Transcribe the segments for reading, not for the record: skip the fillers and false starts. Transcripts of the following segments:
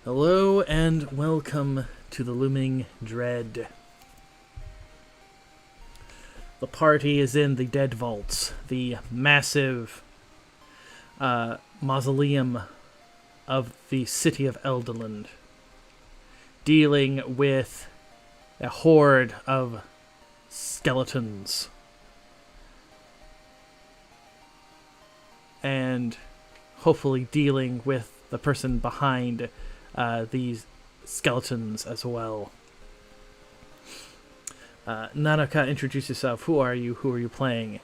Hello and welcome to the Looming Dread. The party is in the Dead Vaults, the massive mausoleum of the city of Elderland, dealing with a horde of skeletons. And hopefully dealing with the person behind these skeletons as well. Nanaka, introduce yourself. Who are you? Who are you playing?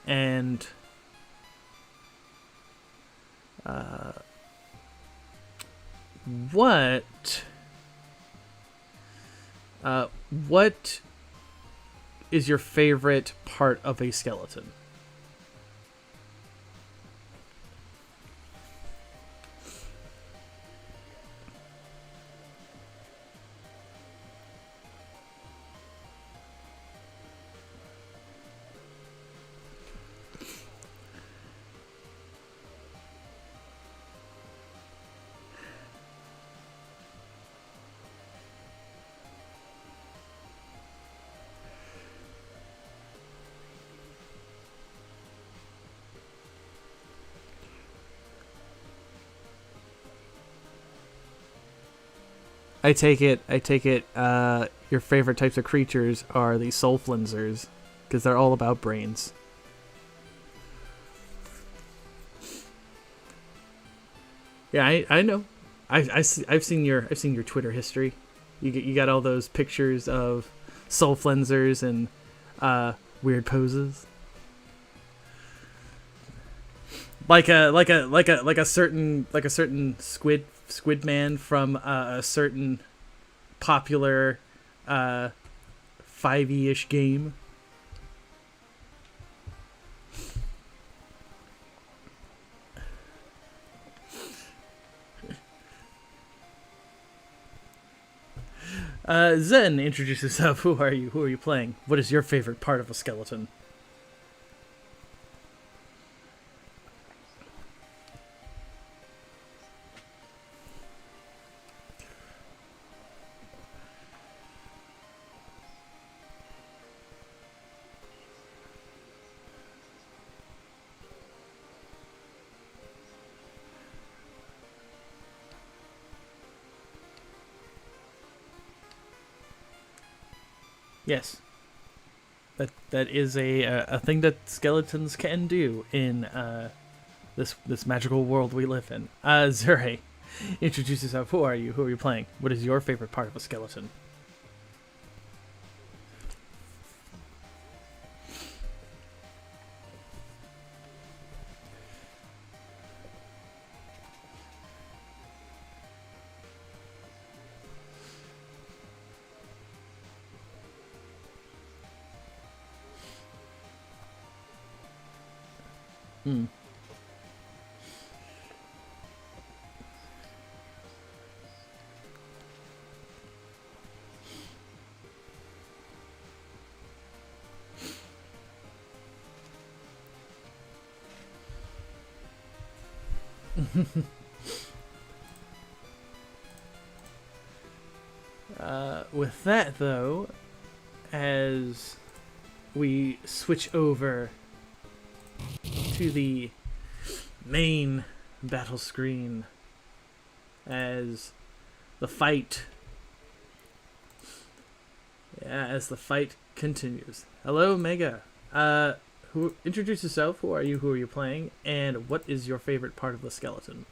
And what is your favorite part of a skeleton? I take it, your favorite types of creatures are the soul flensers, because they're all about brains. Yeah, I know. I've seen your Twitter history. You got all those pictures of soul flensers and weird poses. Like a certain squid man from a certain popular 5e-ish game. Zen, introduce yourself. Who are you? Who are you playing? What is your favorite part of a skeleton? Yes, that is a thing that skeletons can do in this magical world we live in. Zure, introduce yourself. Who are you? Who are you playing? What is your favorite part of a skeleton? Hmm. With that, though, as we switch over to the main battle screen, as the fight continues. Hello, Mega. Who introduce yourself? Who are you? Who are you playing? And what is your favorite part of the skeleton?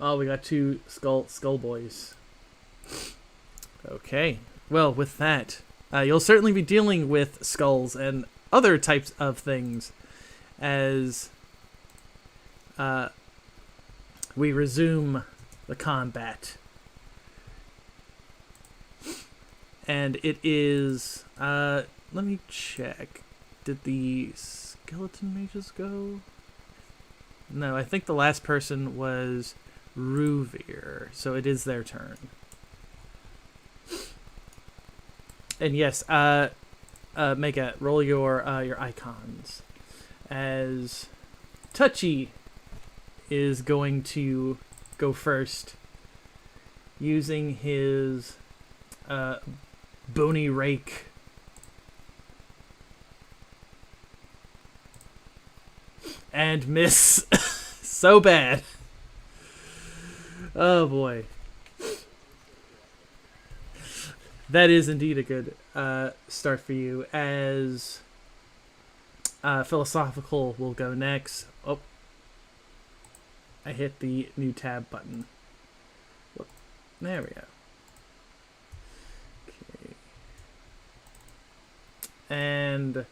Oh, we got two skull boys. Okay. Well, with that, you'll certainly be dealing with skulls and other types of things, as we resume the combat. And it is, let me check. Did the skeleton mages go? No, I think the last person was Ruvir, so it is their turn. And yes, Mega, roll your icons. As Touchy is going to go first, using his bony rake. And miss so bad. Oh boy. That is indeed a good start for you, as Philosophical will go next. Oh, I hit the new tab button. Whoop. There we go. Okay. And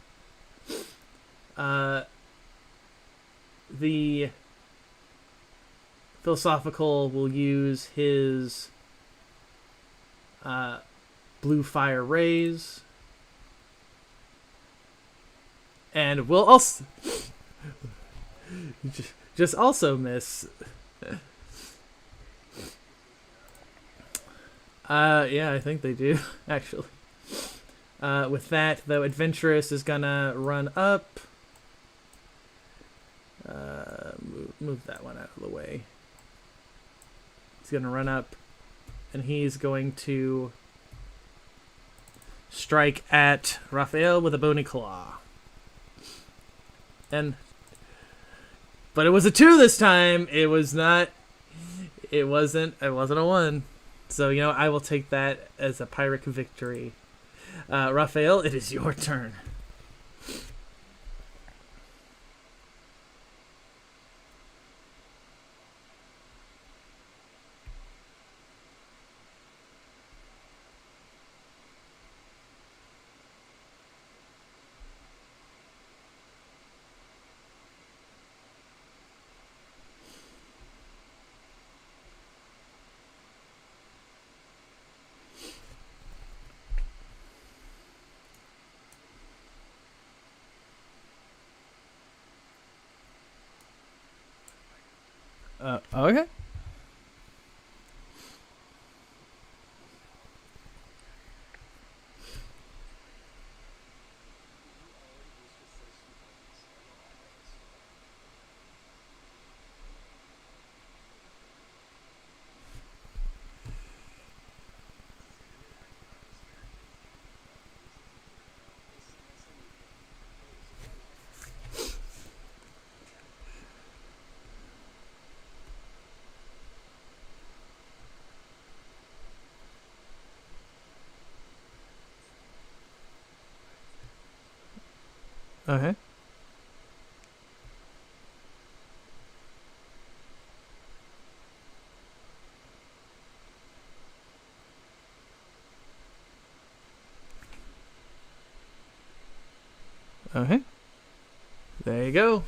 the Philosophical will use his blue fire rays, and will also just also miss. Yeah, I think they do actually. With that, though, Adventurous is gonna run up. Move that one out of the way. He's gonna run up, and he's going to strike at Raphael with a bony claw. But it was a 2 this time. It was not. It wasn't a 1. So I will take that as a Pyrrhic victory. Raphael, it is your turn. Okay. Okay. Okay. There you go.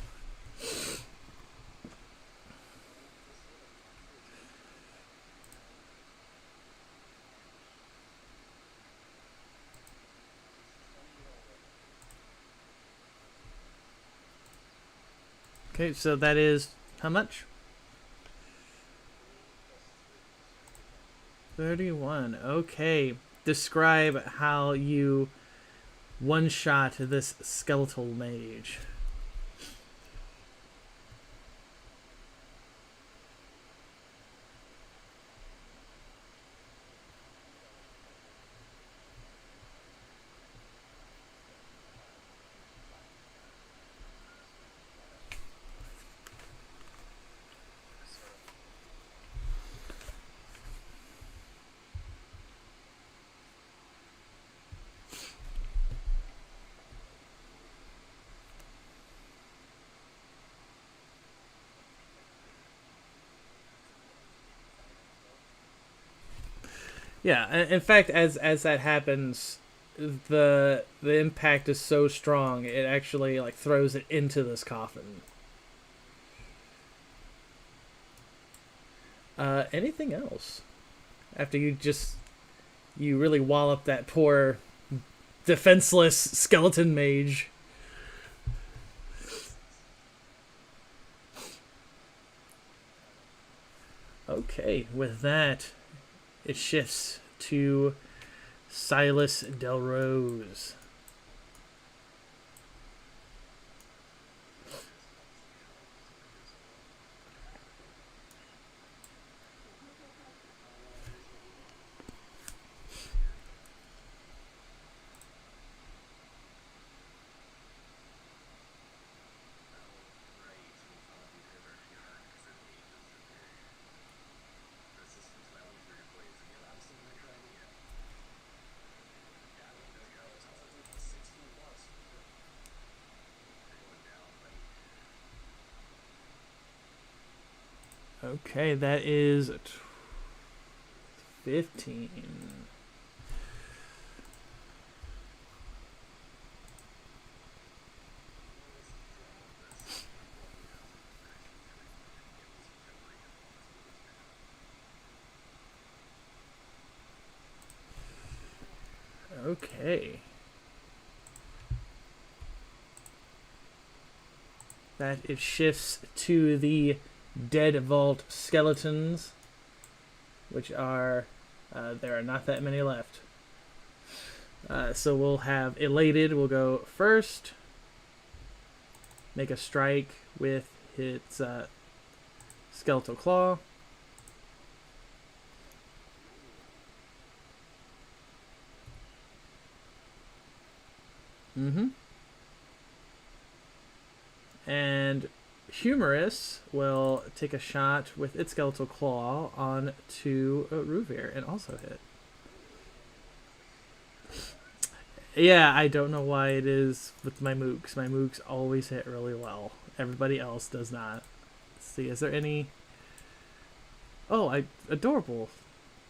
Okay, so that is how much? 31. Okay. Describe how you one-shot this skeletal mage. Yeah, in fact, as that happens, the impact is so strong it actually throws it into this coffin. Anything else? After you really wallop that poor defenseless skeleton mage. Okay, with that, it shifts to Silas Delrose. Okay, that is 15. Okay. That it shifts to the Dead Vault skeletons, which are there are not that many left. So we'll have Elated will go first. Make a strike with its skeletal claw. And Humorous will take a shot with its skeletal claw on to Ruvir and also hit. Yeah, I don't know why it is with my mooks. My mooks always hit really well. Everybody else does not. Let's see, is there any... Oh, Adorable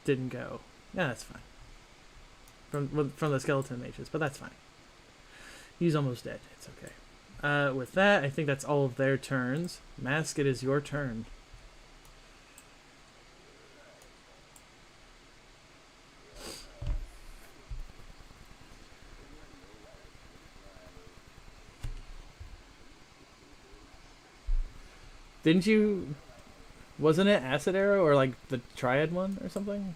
didn't go. Yeah, that's fine. From the skeleton mages, but that's fine. He's almost dead. It's okay. With that, I think that's all of their turns. Mask, it is your turn. Didn't you... Wasn't it Acid Arrow or like the Triad one or something?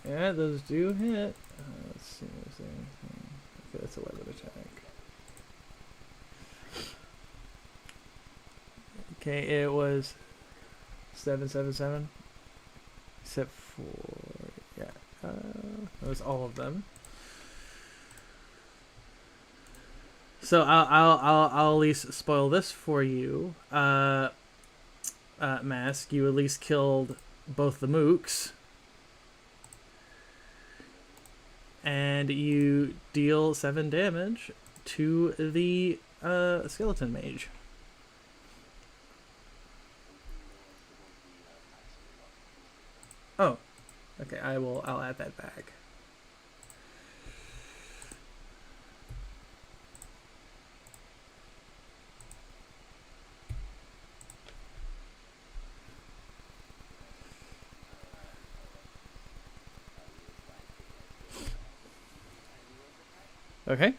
Yeah, those do hit. Let's see, is there anything? Okay, that's a weapon attack. Okay, it was 777. Except for, yeah, that was all of them. So I'll at least spoil this for you. Mask, you at least killed both the mooks. And you deal 7 damage to the skeleton mage. Oh, okay. I'll add that back. Okay.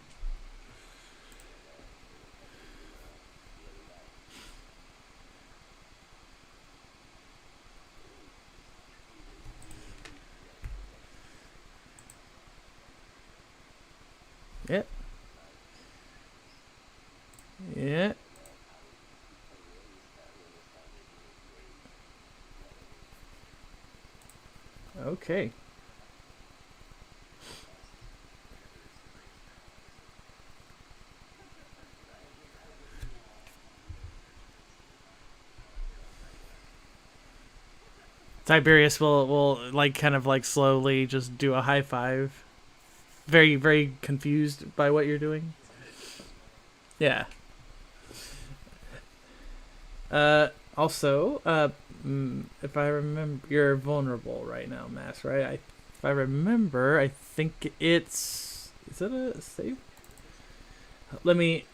Yeah. Yeah. Okay. Tiberius will like kind of like slowly just do a high five. Very, very confused by what you're doing. Yeah. Also, if I remember, you're vulnerable right now, Mass, right? If I remember, I think it's... Is it a save? Let me...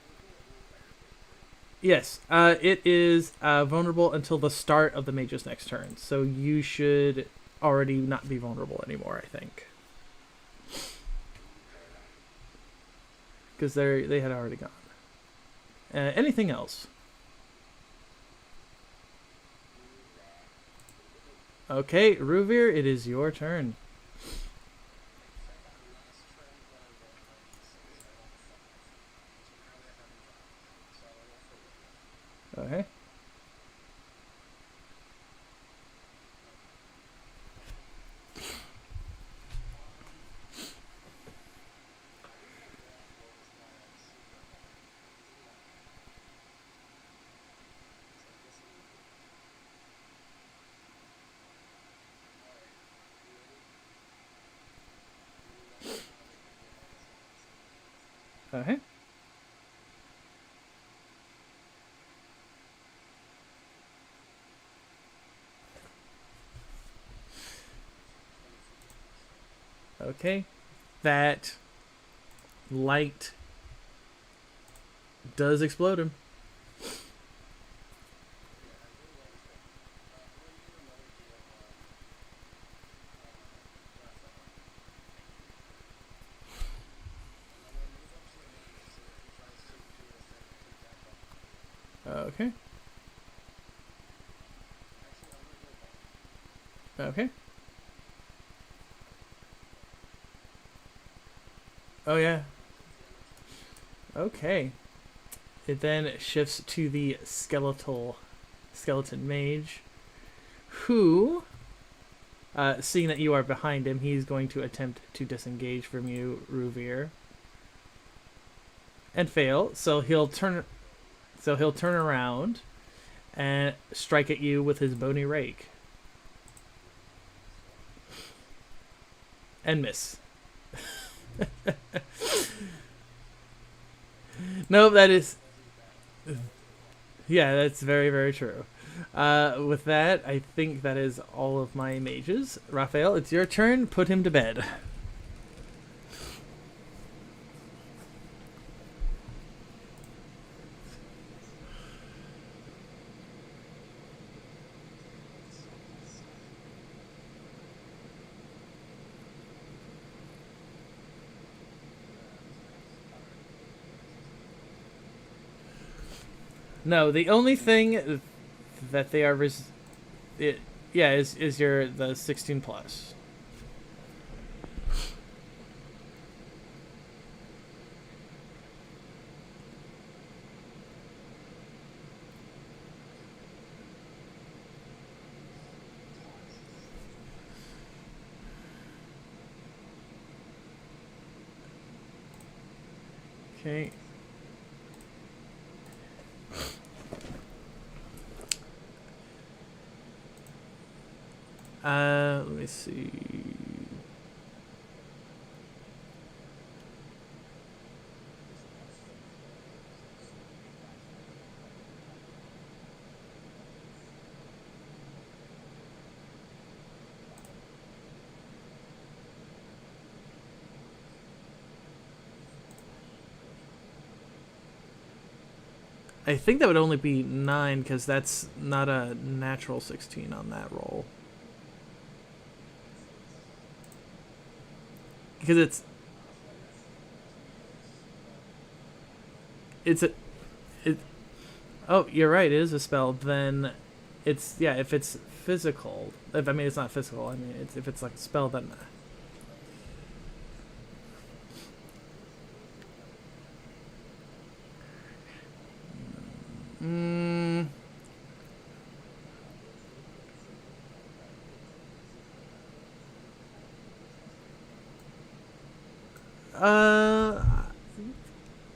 Yes, it is vulnerable until the start of the mage's next turn. So you should already not be vulnerable anymore, I think. Because they had already gone. Anything else? Okay, Ruvir, it is your turn. Okay. Okay. Okay. That light does explode him. Okay. Okay. Oh, yeah. Okay. It then shifts to the skeleton mage, who, seeing that you are behind him, he's going to attempt to disengage from you, Ruvir, and fail. So he'll turn around and strike at you with his bony rake, and miss. No, that is... Yeah, that's very, very true. With that, I think that is all of my mages. Raphael, it's your turn. Put him to bed. No, the only thing that they are is the 16 plus. Okay. Let me see. I think that would only be 9 because that's not a natural 16 on that roll. Because oh, you're right, it is a spell. Then it's, yeah, if it's physical, I mean, it's not physical, I mean, if it's like a spell, then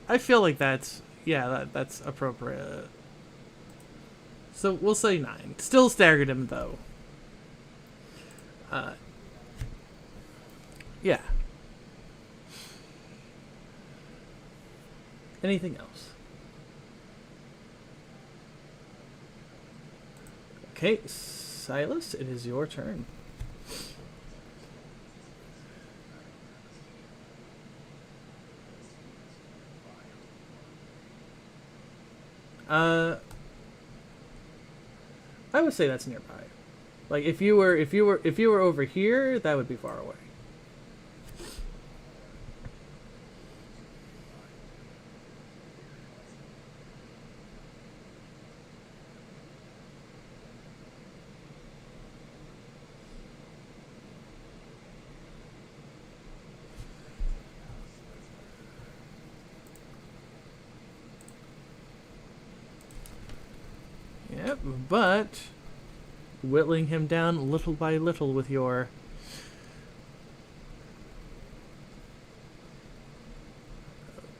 I feel like that's appropriate. So we'll say 9. Still staggered him though. Yeah. Anything else? Okay, Silas, it is your turn. I would say that's nearby. Like if you were over here, that would be far away. Yep, but whittling him down little by little with your...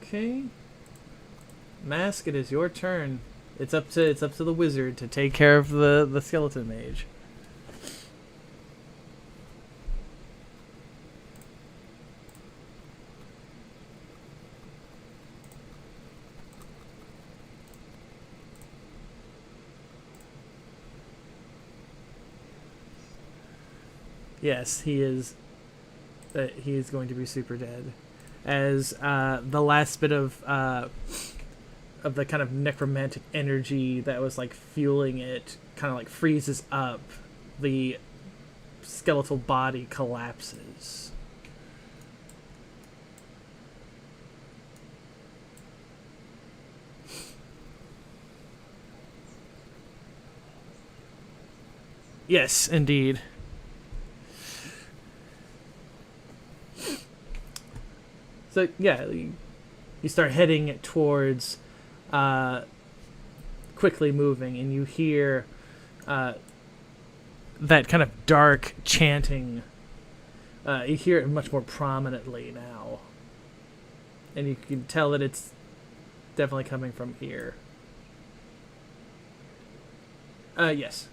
Okay. Mask, it is your turn. It's up to the wizard to take care of the skeleton mage. Yes, he is. He is going to be super dead, as the last bit of the kind of necromantic energy that was like fueling it kind of like freezes up. The skeletal body collapses. Yes, indeed. So yeah, you start heading towards quickly moving, and you hear that kind of dark chanting. You hear it much more prominently now, and you can tell that it's definitely coming from here. Yes.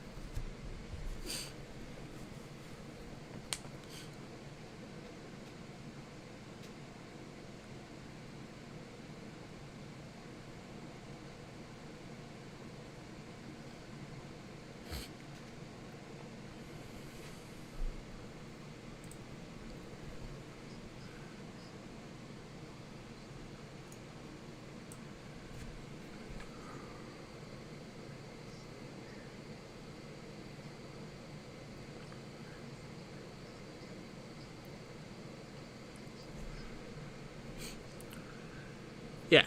Yeah.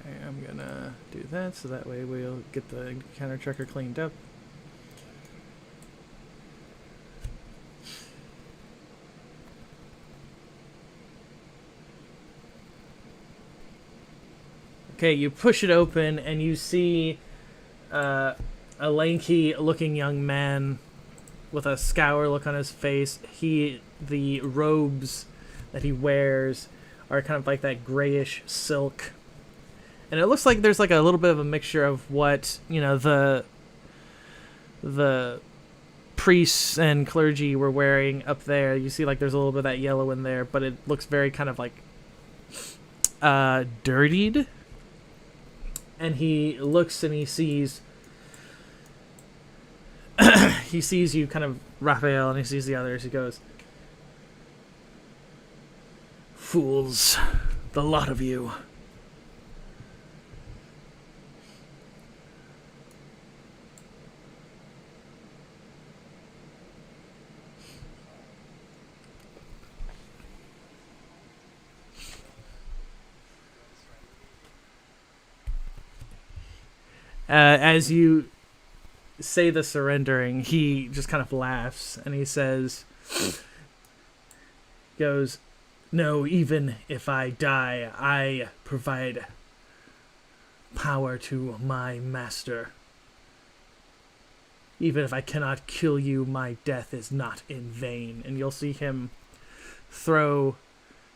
Okay, I'm gonna do that so that way we'll get the counter tracker cleaned up. Okay, you push it open and you see a lanky-looking young man with a scour look on his face. The robes that he wears are kind of like that grayish silk, and it looks like there's like a little bit of a mixture of what the priests and clergy were wearing up there. You see like there's a little bit of that yellow in there, but it looks very kind of like dirtied. And he looks and he sees he sees you, kind of Raphael, and he sees the others. He goes, "Fools, the lot of you." As you say the surrendering, he just kind of laughs and he goes, "No, even if I die, I provide power to my master. Even if I cannot kill you, my death is not in vain. And you'll see him throw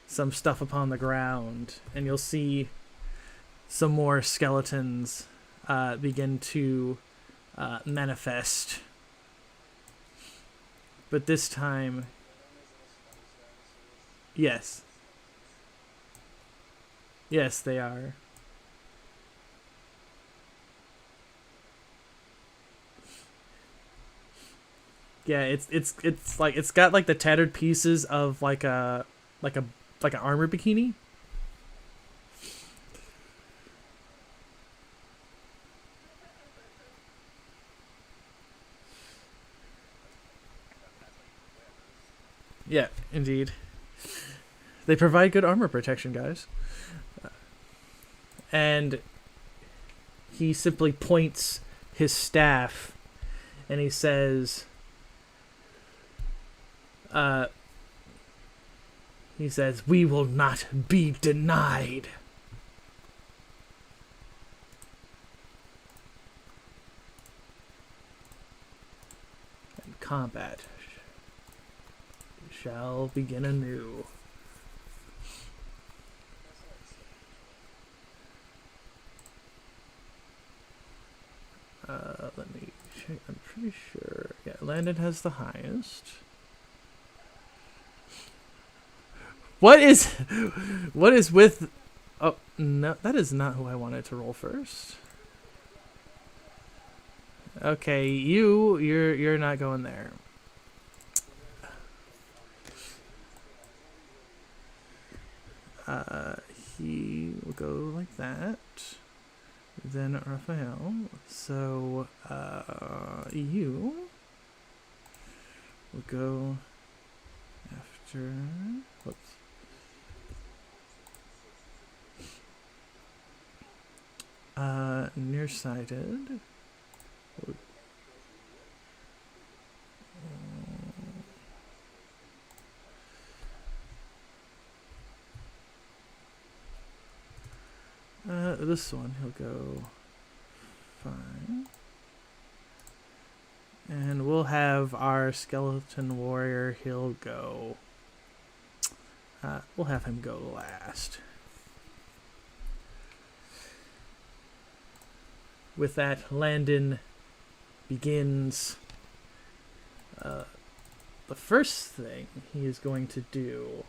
some stuff upon the ground, and you'll see some more skeletons begin to manifest. But this time, yes. Yes, they are. Yeah, it's like it's got like the tattered pieces of like an armor bikini. Yeah, indeed. They provide good armor protection, guys. And he simply points his staff and he says, we will not be denied. And combat shall begin anew. Let me check. I'm pretty sure. Yeah, Landon has the highest. What is with... Oh, no, that is not who I wanted to roll first. Okay, you're not going there. He will go like that. Then Raphael. So, you will go after... Whoops. Nearsighted. This one, he'll go 5. And we'll have our skeleton warrior, he'll go... we'll have him go last. With that, Landon begins. The first thing he is going to do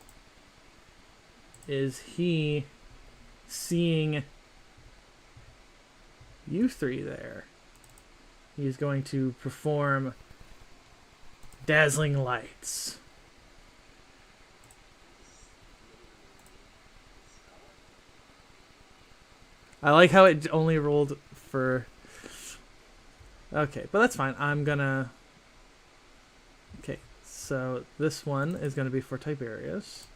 is he, seeing you three there, he's going to perform dazzling lights. I like how it only rolled for... Okay, but that's fine. I'm gonna... Okay, so this one is going to be for Tiberius.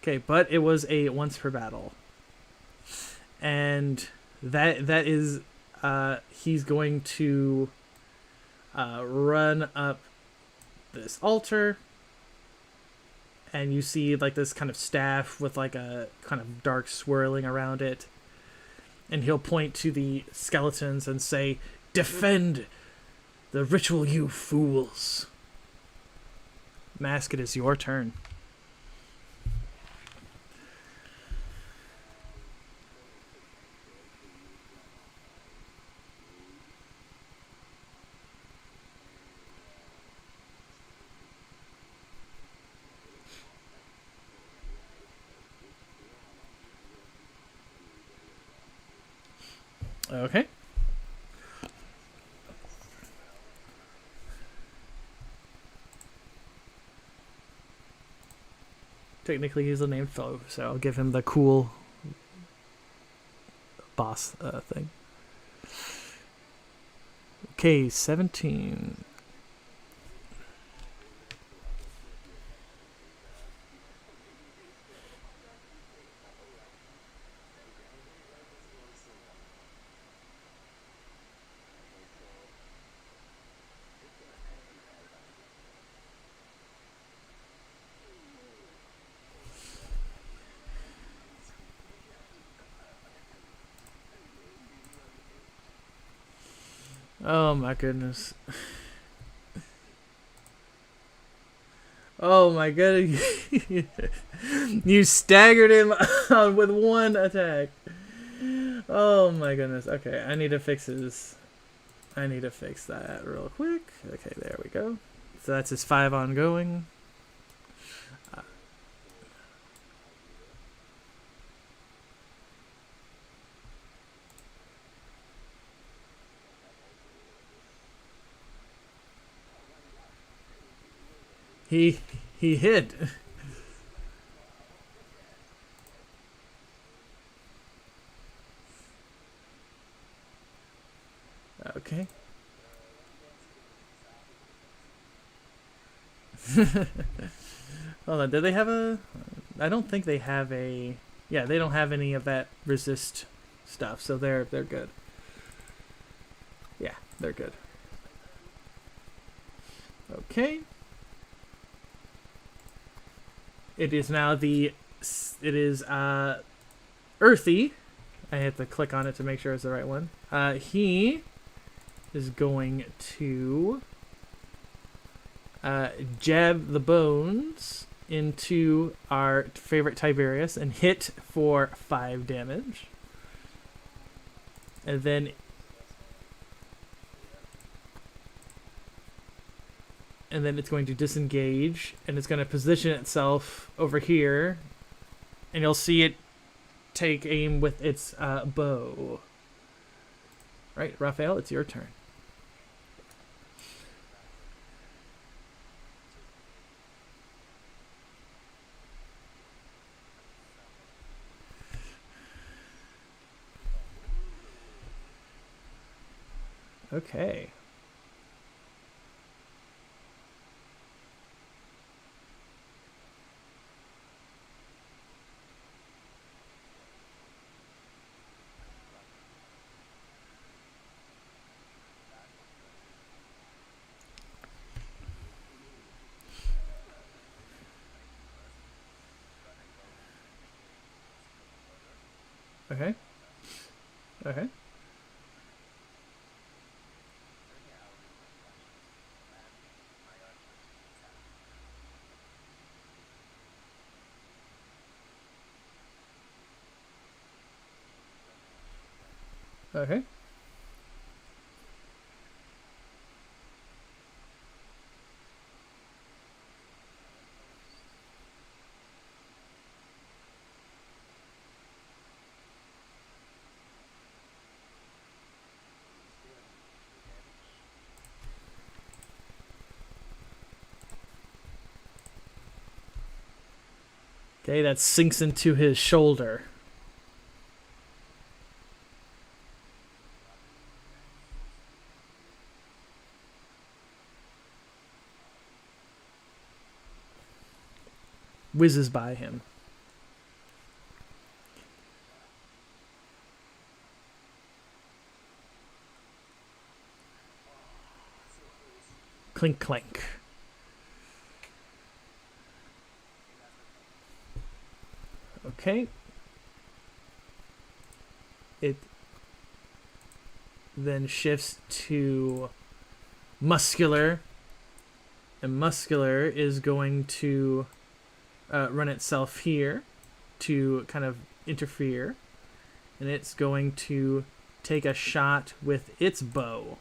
Okay, but it was a once per battle. And that is he's going to run up this altar, and you see like this kind of staff with like a kind of dark swirling around it, and he'll point to the skeletons and say, "Defend the ritual, you fools." Mask, it is your turn. Okay. Technically, he's a named foe, so I'll give him the cool boss thing. Okay, 17. Oh my goodness. Oh my god. You staggered him with one attack. Oh my goodness. Okay, I need to fix his... I need to fix that real quick. Okay, there we go. So that's his 5 ongoing. He hit. Okay. Hold on, do they have a... I don't think they have a... Yeah, they don't have any of that resist stuff, so they're good. Yeah, they're good. Okay. It is now the... It is, Earthy. I have to click on it to make sure it's the right one. He is going to... jab the bones into our favorite Tiberius and hit for 5 damage. And then it's going to disengage and it's going to position itself over here, and you'll see it take aim with its bow. Right, Raphael, it's your turn. Okay. Okay. Okay. Okay. Okay, that sinks into his shoulder. Whizzes by him. Clink, clank. Okay. It then shifts to muscular, and muscular is going to run itself here to kind of interfere, and it's going to take a shot with its bow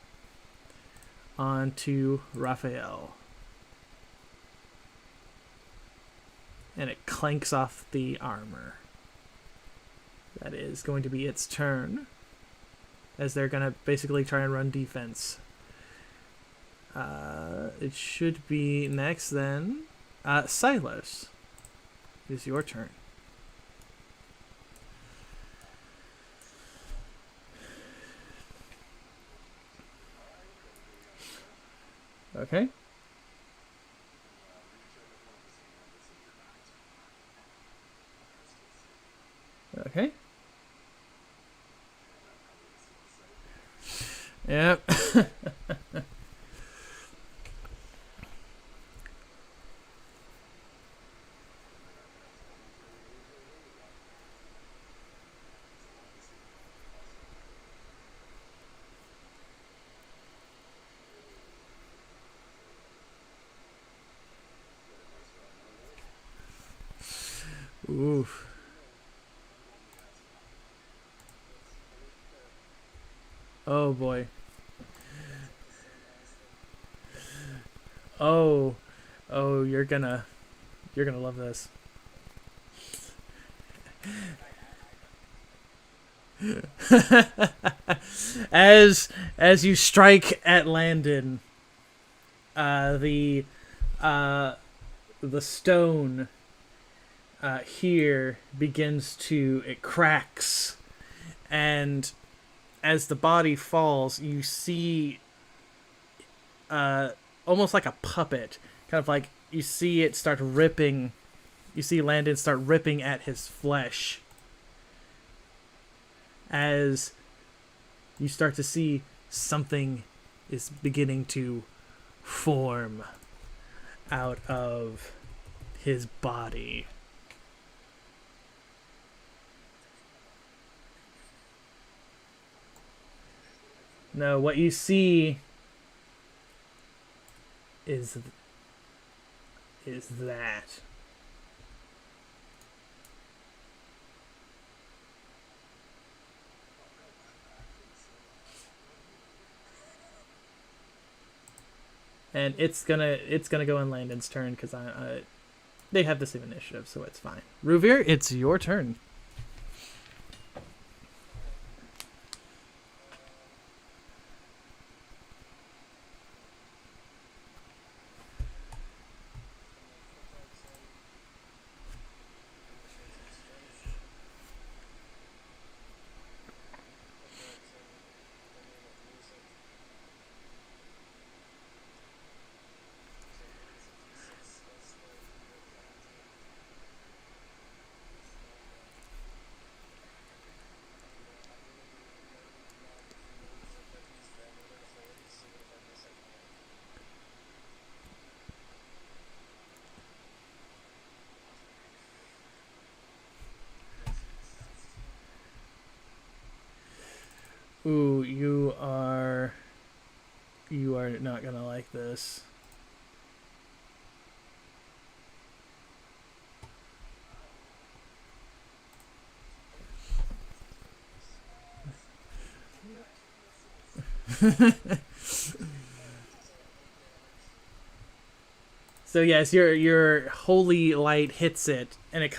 onto Raphael. And it clanks off the armor. That is going to be its turn, as they're going to basically try and run defense. It should be next then. Silos, it is your turn. Okay. Okay. Yep. Oof. Oh boy. Oh. Oh, you're gonna love this. As you strike at Landon, uh, the uh, the stone here begins to it cracks, and as the body falls, you see almost like a puppet, kind of like you see it start ripping. You see Landon start ripping at his flesh as you start to see something is beginning to form out of his body. No, what you see is that. And it's gonna go in Landon's turn because they have the same initiative, so it's fine. Ruvir, it's your turn. Ooh, you are not gonna like this. So yes, your holy light hits it, and it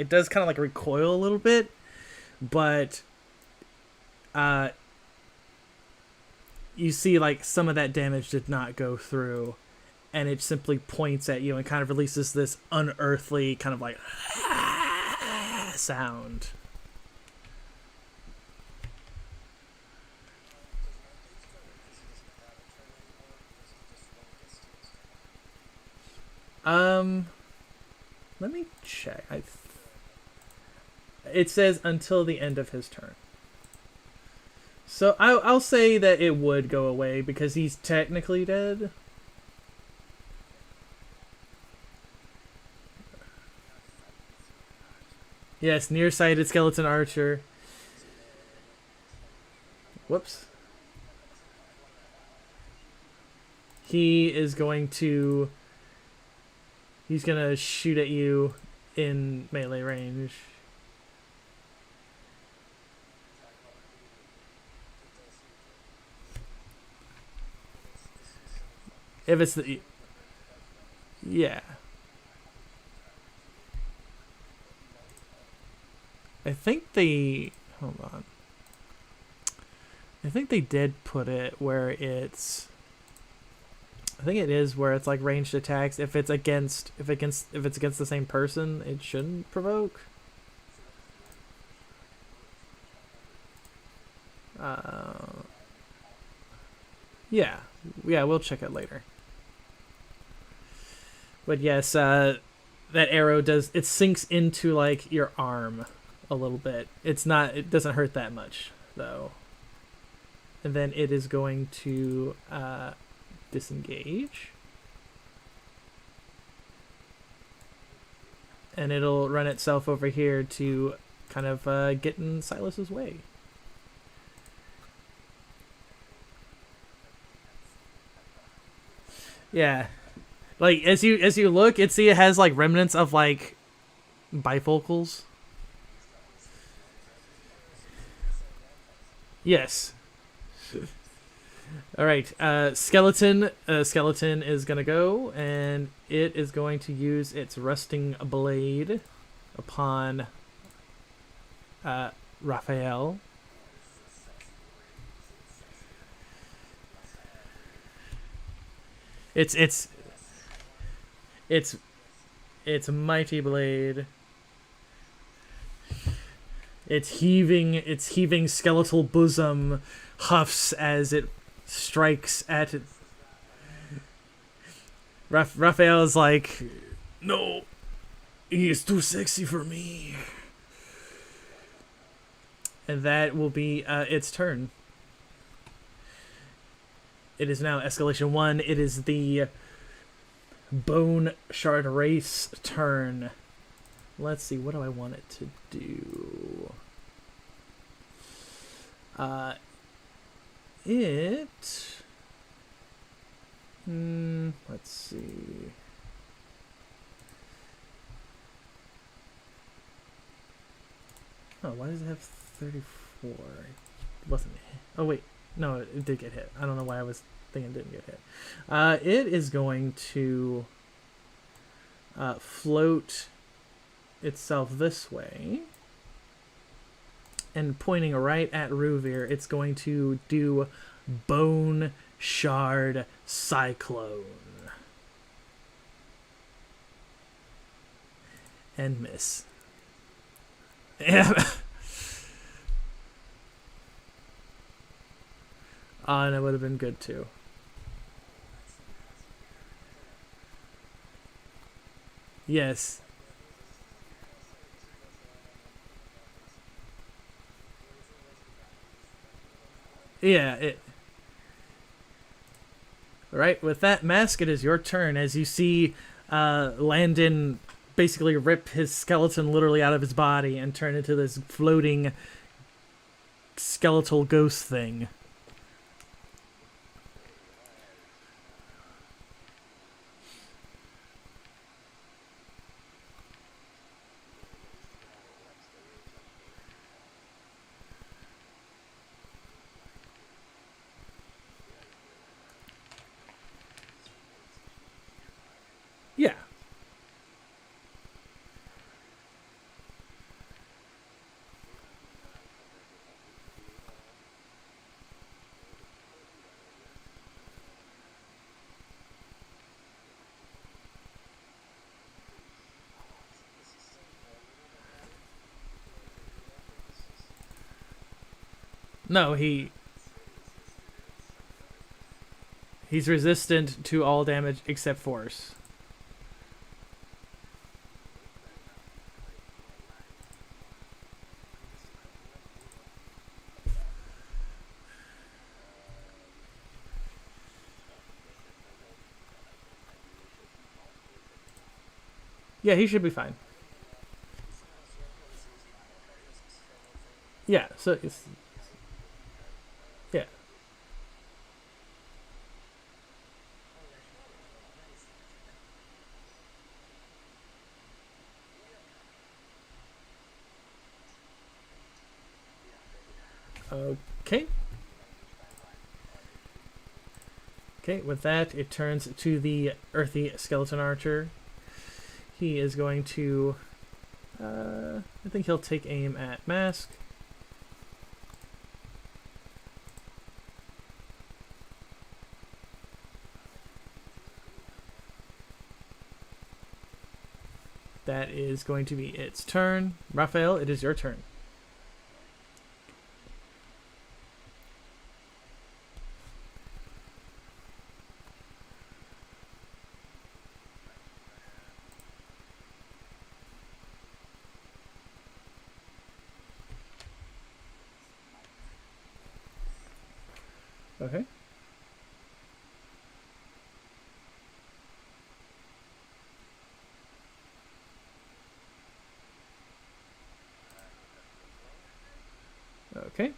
does kind of like recoil a little bit, but uh, you see like some of that damage did not go through, and it simply points at you and kind of releases this unearthly kind of like sound. Let me check. It says until the end of his turn. So I'll say that it would go away because he's technically dead. Yes, nearsighted skeleton archer. Whoops. He is going to... He's gonna shoot at you in melee range. If it's the... Yeah. I think they... Hold on. I think they did put it where it's... I think it is where it's like ranged attacks. If it's against the same person, it shouldn't provoke. Yeah, we'll check it later. But yes, that arrow it sinks into like your arm a little bit. It doesn't hurt that much though. And then it is going to disengage. And it'll run itself over here to kind of get in Silas's way. Yeah. Like as you look, it has like remnants of like Bifocals. Yes. All right. Skeleton. Skeleton is gonna go, and it is going to use its rusting blade upon Raphael. It's it's it's it's a mighty blade. Its heaving skeletal bosom huffs as it strikes at it. Raphael is like, no, he is too sexy for me. And that will be its turn. It is now escalation 1. It is the Bone Shard Race turn. Let's see, what do I want it to do? Let's see. Oh, why does it have 34? It wasn't. Oh wait, no, it did get hit. I don't know why I was thinking it didn't get hit. It is going to float itself this way, and pointing right at Ruvir, it's going to do Bone Shard Cyclone. And miss. Yeah. And it would have been good too. Yes. Yeah, Right, with that mask, it is your turn as you see Landon basically rip his skeleton literally out of his body and turn into this floating skeletal ghost thing. Yeah. No, he's resistant to all damage except force. Yeah, he should be fine. Yeah, so it's yeah. Okay. Okay, with that, it turns to the earthy skeleton archer. He is going to I think he'll take aim at Mask. That is going to be its turn. Raphael, it is your turn. Okay. Okay.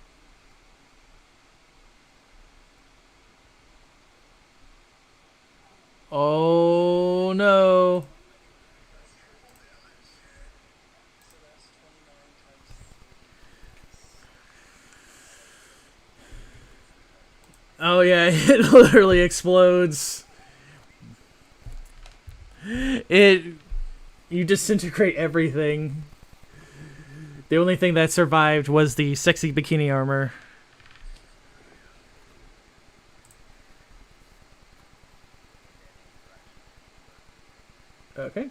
Oh no. yeah, it literally explodes. You disintegrate everything. The only thing that survived was the sexy bikini armor. Okay.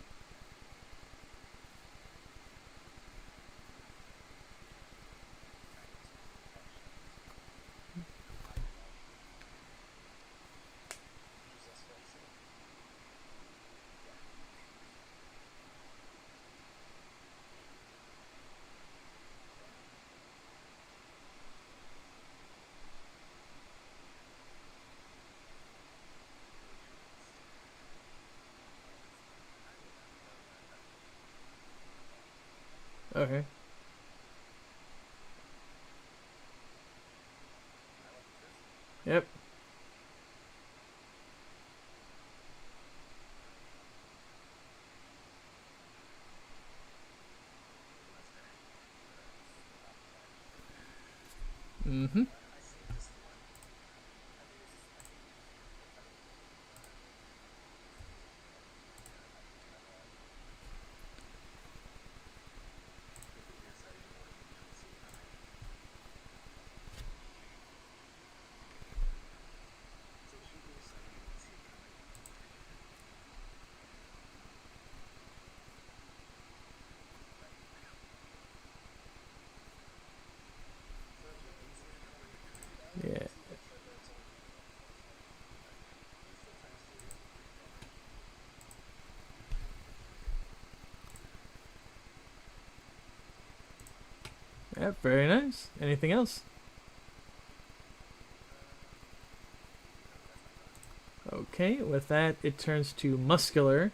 Okay. Yep. Mm-hmm. Yeah. Yep, very nice. Anything else? Okay, with that, it turns to Muscular.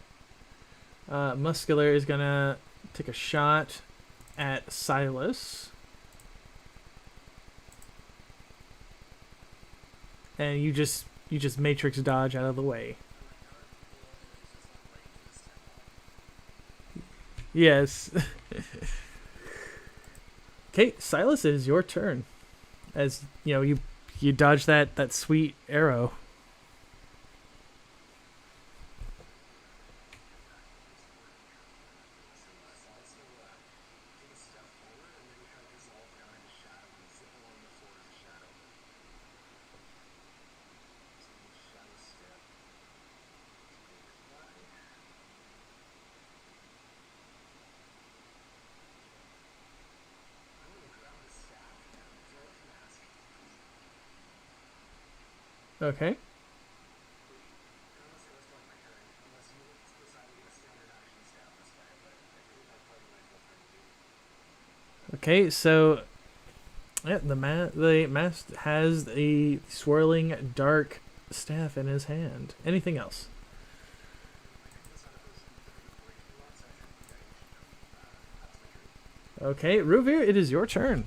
Muscular is gonna take a shot at Silas. And you just matrix dodge out of the way. Yes. Okay, Silas, it is your turn. As you know, you dodge that sweet arrow. Okay. Okay, so yeah, the mask has a swirling dark staff in his hand. Anything else? Okay, Ruvir, it is your turn.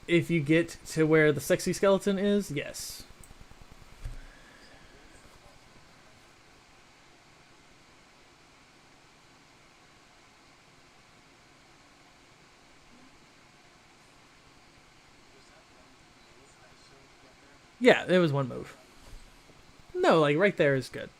If you get to where the sexy skeleton is, yes. Yeah, it was one move. No, like right there is good.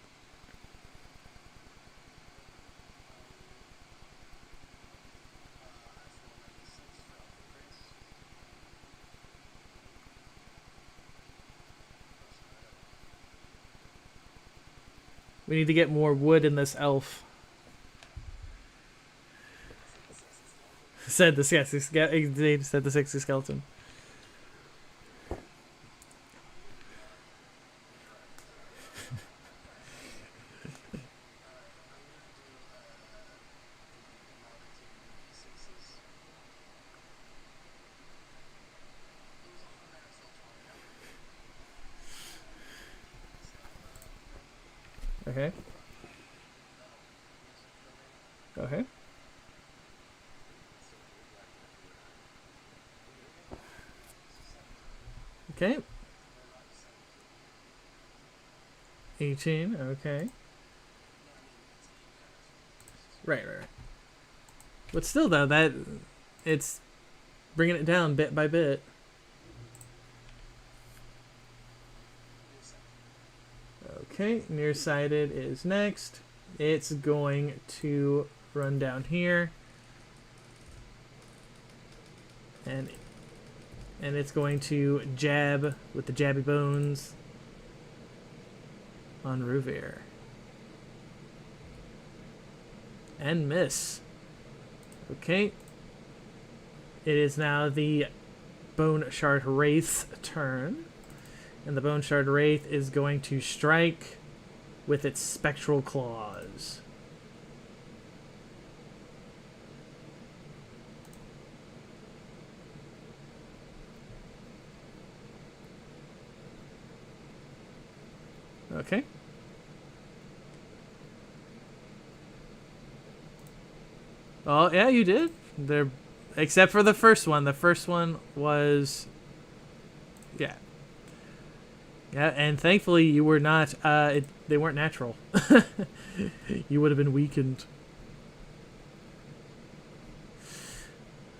We need to get more wood in this elf. Said the sexy skeleton. Said the sexy skeleton. Okay. Okay. Okay. 18. Okay. Right. But still, though, that it's bringing it down bit by bit. Okay, nearsighted is next. It's going to run down here. And it's going to jab with the jabby bones on Ruvir. And miss. Okay. It is now the Bone Shard Wraith's turn. And the Bone Shard Wraith is going to strike with its spectral claws. Okay. Oh, yeah, you did. They're, except for the first one. The first one was, yeah. Yeah, and thankfully you were not, they weren't natural. You would have been weakened.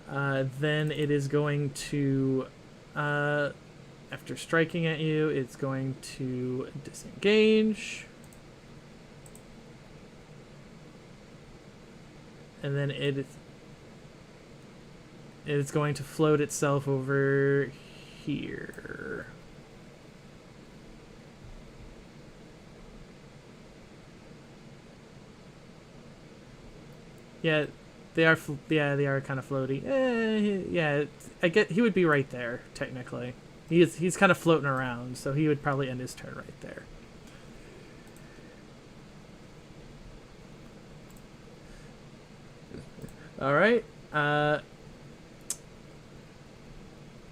Then it is going to, after striking at you, it's going to disengage. And then it's going to float itself over here. Yeah, they are. Yeah, they are kind of floaty. Yeah, I get. He would be right there technically. He's kind of floating around, so he would probably end his turn right there. All right.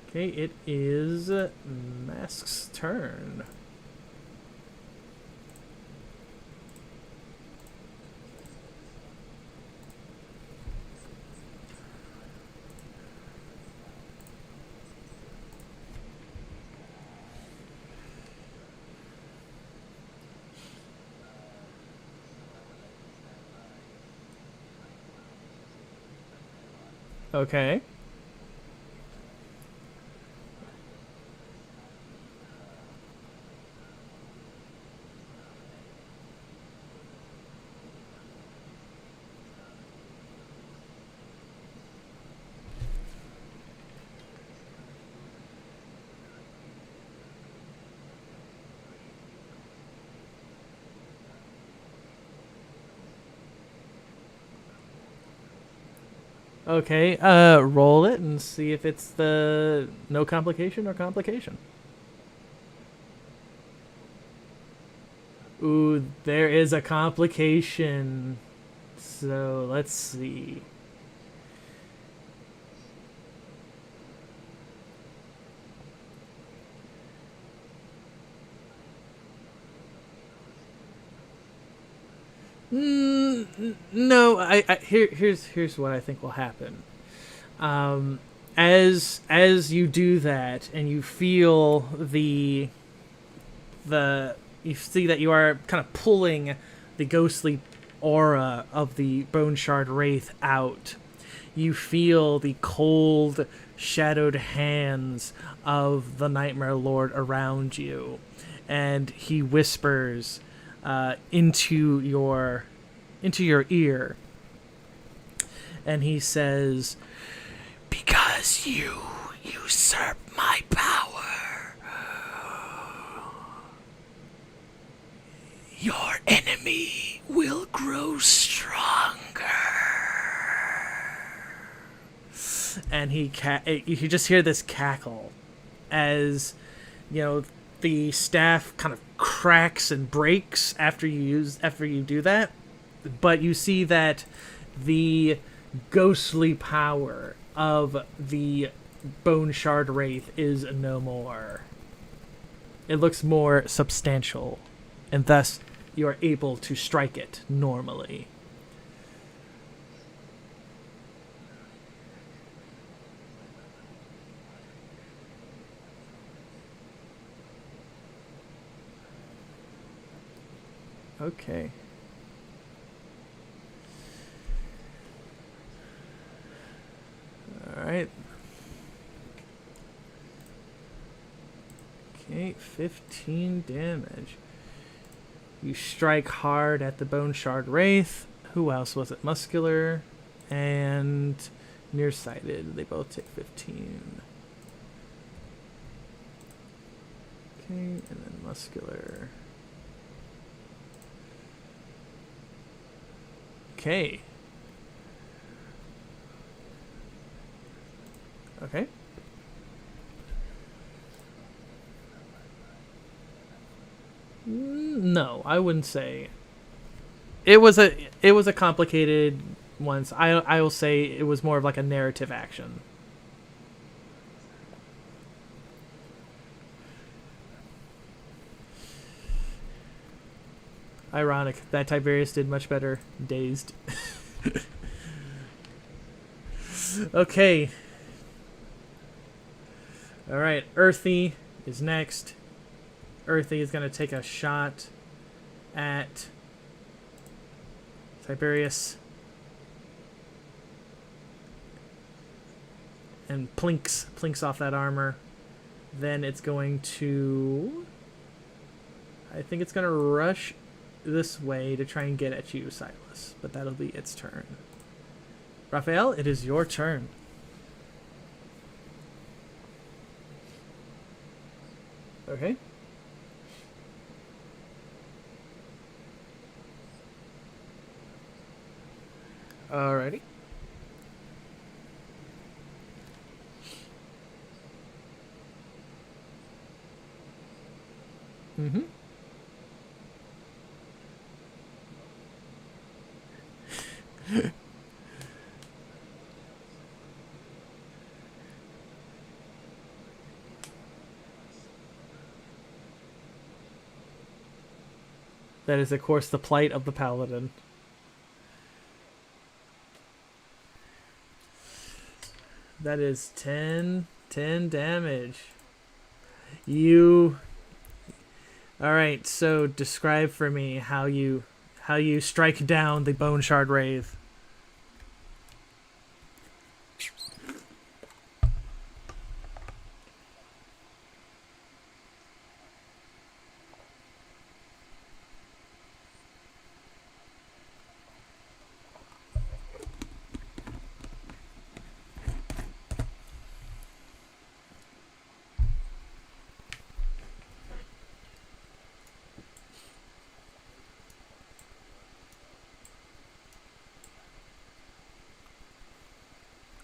Okay, it is Mask's turn. Okay. Okay, roll it and see if it's the no complication or complication. Ooh, there is a complication. So, let's see. No, here's what I think will happen. As you do that and you feel the you see that you are kind of pulling the ghostly aura of the Bone Shard Wraith out. You feel the cold, shadowed hands of the Nightmare Lord around you, and he whispers into your ear, and he says, "Because you usurp my power, your enemy will grow stronger." And you just hear this cackle as, you know, the staff kind of cracks and breaks after you do that, but you see that the ghostly power of the Bone Shard Wraith is no more. It looks more substantial, and thus you are able to strike it normally. Okay. All right. Okay, 15 damage. You strike hard at the Bone Shard Wraith. Who else was it? Muscular and Nearsighted. They both take 15. Okay, and then Muscular. Okay. Okay. No, I wouldn't say. It was a complicated once. I will say it was more of like a narrative action. Ironic that Tiberius did much better dazed. Okay. All right, Earthy is next. Earthy is going to take a shot at Tiberius. And plinks off that armor. Then it's going to... I think it's going to rush this way to try and get at you, Silas. But that'll be its turn. Raphael, it is your turn. Okay. Alrighty. Mm-hmm. That is, of course, the plight of the paladin. That is 10 damage. You... Alright, so describe for me how you strike down the Bone Shard Wraith.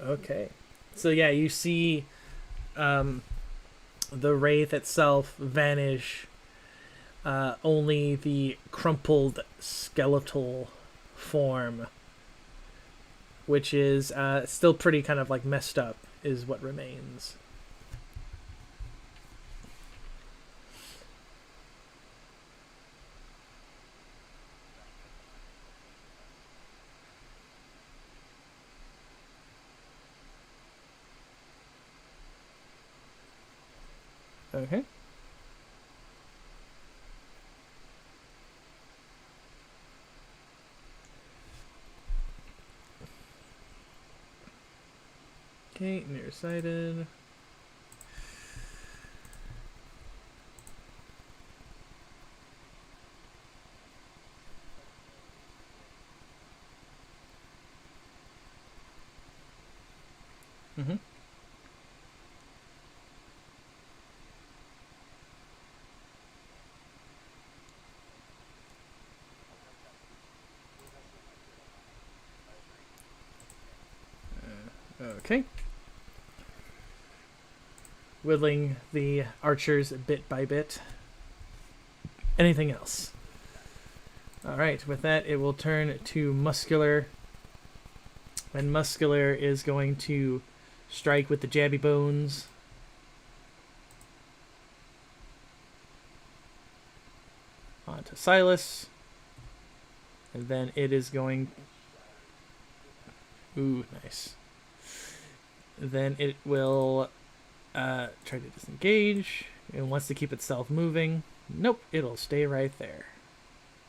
Okay. So yeah, you see the wraith itself vanish. Only the crumpled skeletal form, which is still pretty kind of like messed up, is what remains. Okay. Okay, nearsighted. Mm-hmm. Okay. Whittling the archers bit by bit. Anything else? Alright, with that, it will turn to Muscular. And Muscular is going to strike with the jabby bones. Onto Silas. And then it is going... Ooh, nice. Then it will try to disengage. It wants to keep itself moving. Nope, it'll stay right there.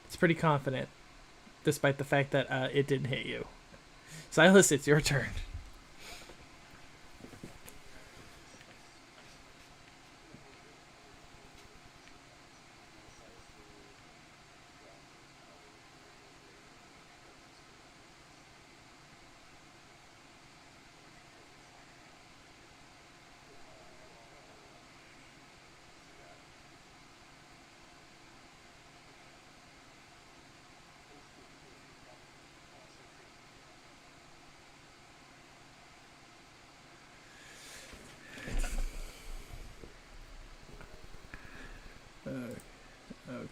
It's pretty confident, despite the fact that it didn't hit you. Silas, it's your turn.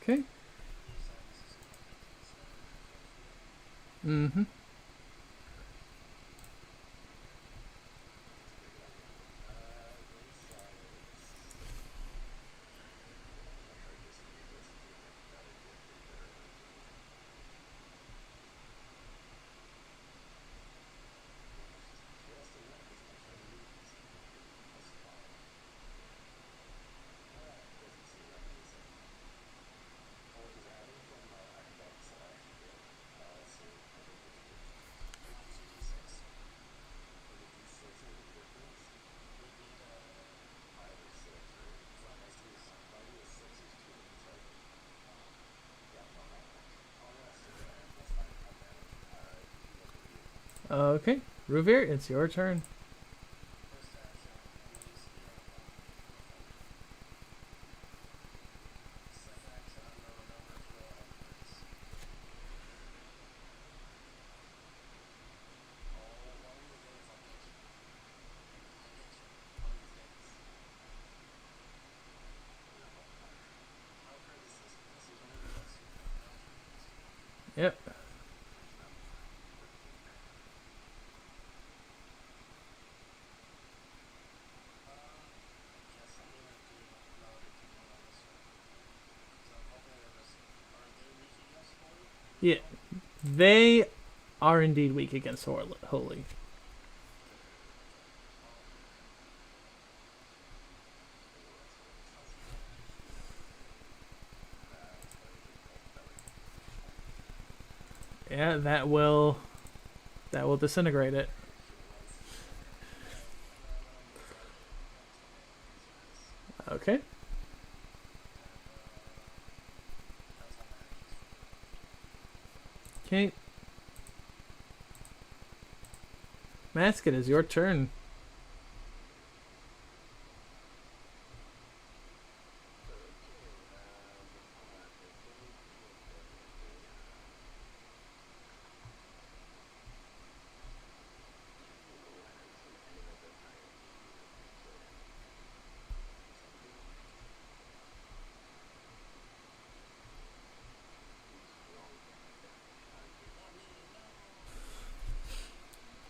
Okay. Mm-hmm. Okay. Ruvir, it's your turn. Yep. Yeah. They are indeed weak against Holy. Yeah, that will disintegrate it. Okay. Okay. Mask, it is your turn.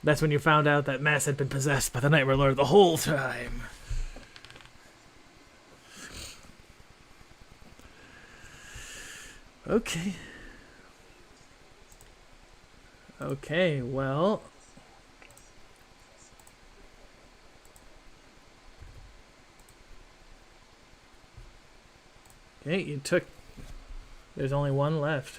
That's when you found out that Mass had been possessed by the Nightmare Lord the whole time. Okay. Okay, well. Okay, you took. There's only one left.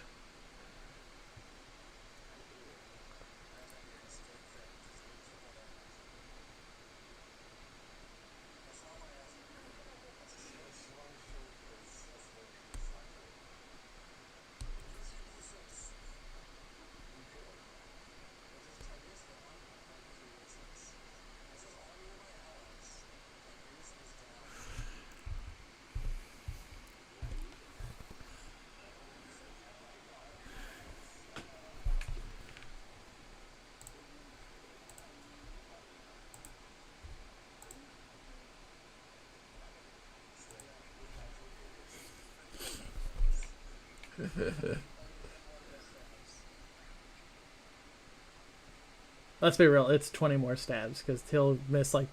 Let's be real. It's 20 more stabs because he'll miss like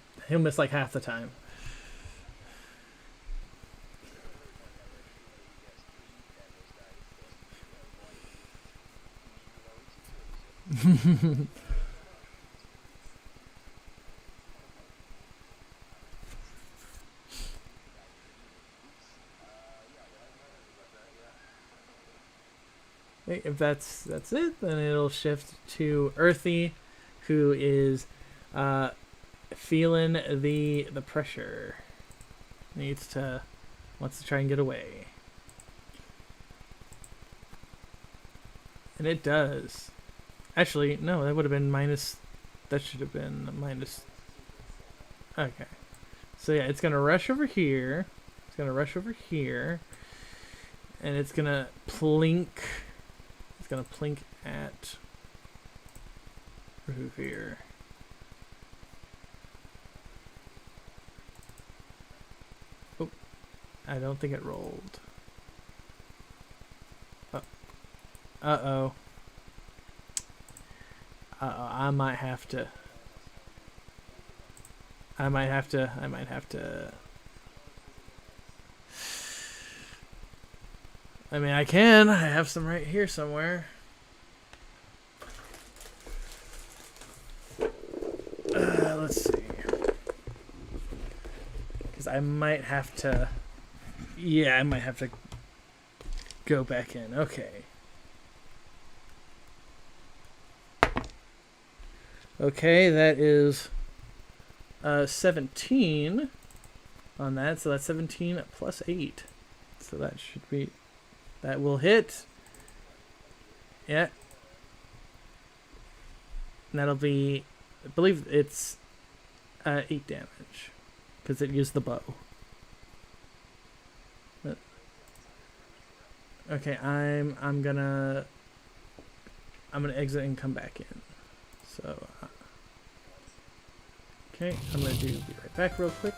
half the time. If that's it, then it'll shift to Earthy, who is feeling the pressure. Wants to try and get away, and it does. Actually, no, that would have been minus. That should have been minus. Okay, so yeah, it's gonna rush over here. It's gonna rush over here, and it's gonna plink. It's gonna plink at here. Oh, I don't think it rolled. Uh-oh. Uh-oh, I might have to... I might have to... I mean, I can. I have some right here somewhere. Let's see. Because I might have to... Yeah, I might have to go back in. Okay. Okay, that is 17 on that. So that's 17 plus 8. So that should be... That will hit. Yeah. And that'll be... I believe it's 8 damage. Because it used the bow. But, okay, I'm gonna exit and come back in. So... okay, I'm gonna be right back real quick.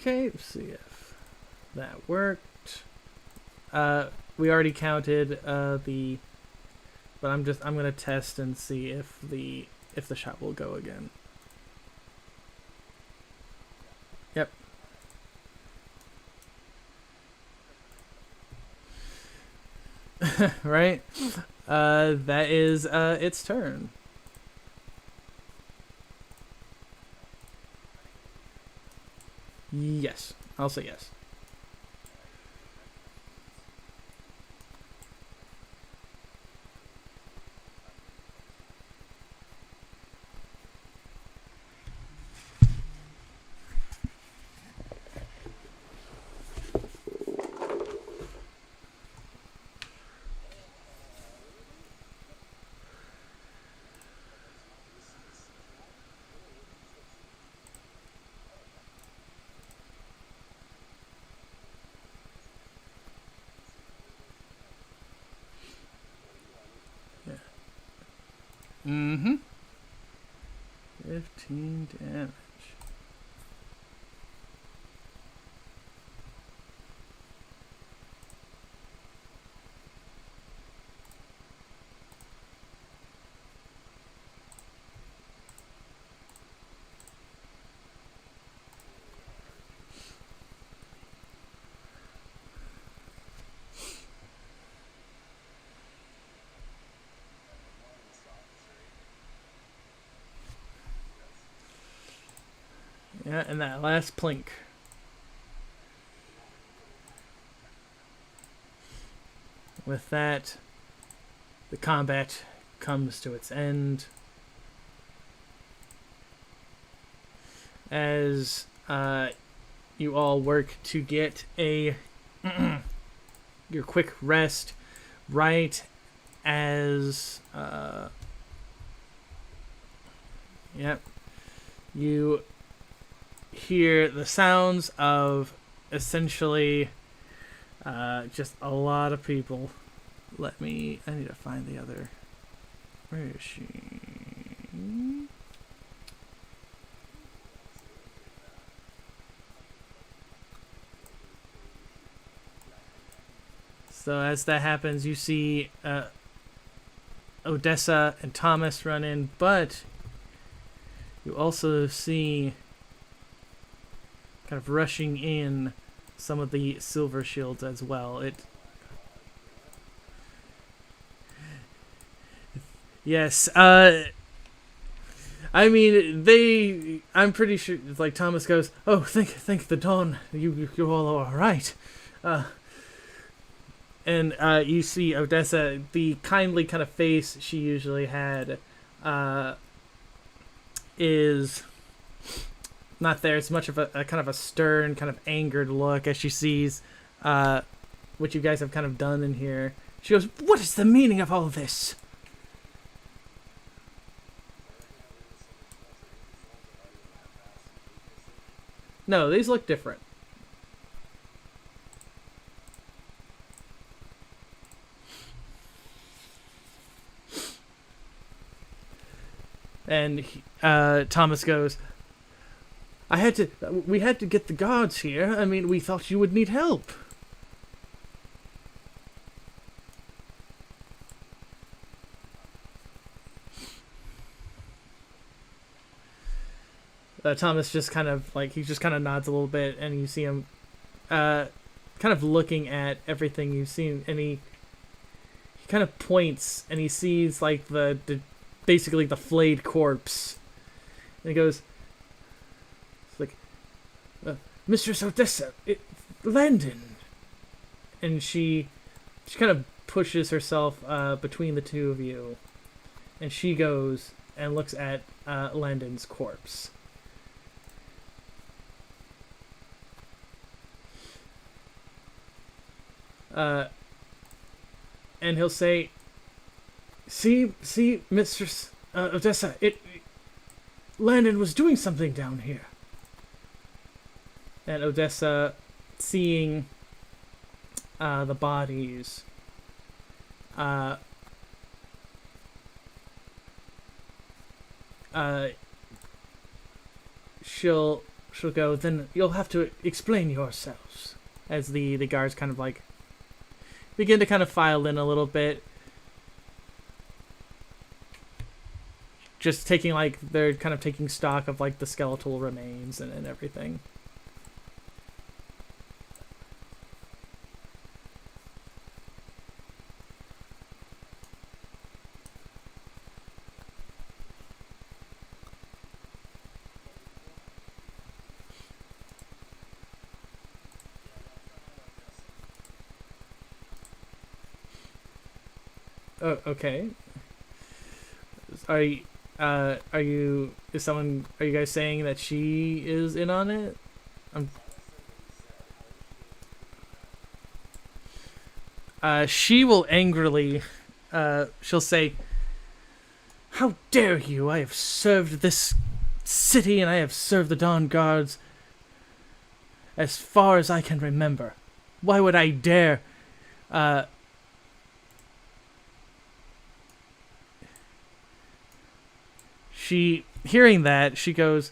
Okay, let's see if that worked. We already counted the, but I'm gonna test and see if the shot will go again. Yep. Right? That is its turn. Yes, I'll say yes. Mm-hmm. 15 damage. Yeah, and that last plink. With that, the combat comes to its end. As you all work to get a your quick rest, right as yep, you hear the sounds of essentially just a lot of people. I need to find the other. Where is she? So as that happens, you see Odessa and Thomas run in, but you also see kind of rushing in some of the silver shields as well. Yes, I mean, I'm pretty sure, it's like Thomas goes, "Oh, thank the dawn, you all are alright." And you see Odessa, the kindly kind of face she usually had, is not there. It's much of a kind of a stern, kind of angered look as she sees what you guys have kind of done in here. She goes, "What is the meaning of all this?" No, these look different. And Thomas goes, we had to get the guards here. I mean, we thought you would need help. Thomas just kind of nods a little bit, and you see him kind of looking at everything you've seen, and he kind of points, and he sees like the basically the flayed corpse, and he goes, it's like, Mistress Odessa, Landon, and she kind of pushes herself between the two of you, and she goes and looks at Landon's corpse. And he'll say, see, Mistress Odessa, Landon was doing something down here. And Odessa, seeing the bodies, she'll go, then you'll have to explain yourselves. As the guards kind of like begin to kind of file in a little bit. Just taking like, they're kind of taking stock of like the skeletal remains and everything. Oh, okay. Are you guys saying that she is in on it? She will angrily, she'll say, how dare you? I have served this city and I have served the Dawn Guards as far as I can remember. Why would I dare, hearing that, she goes,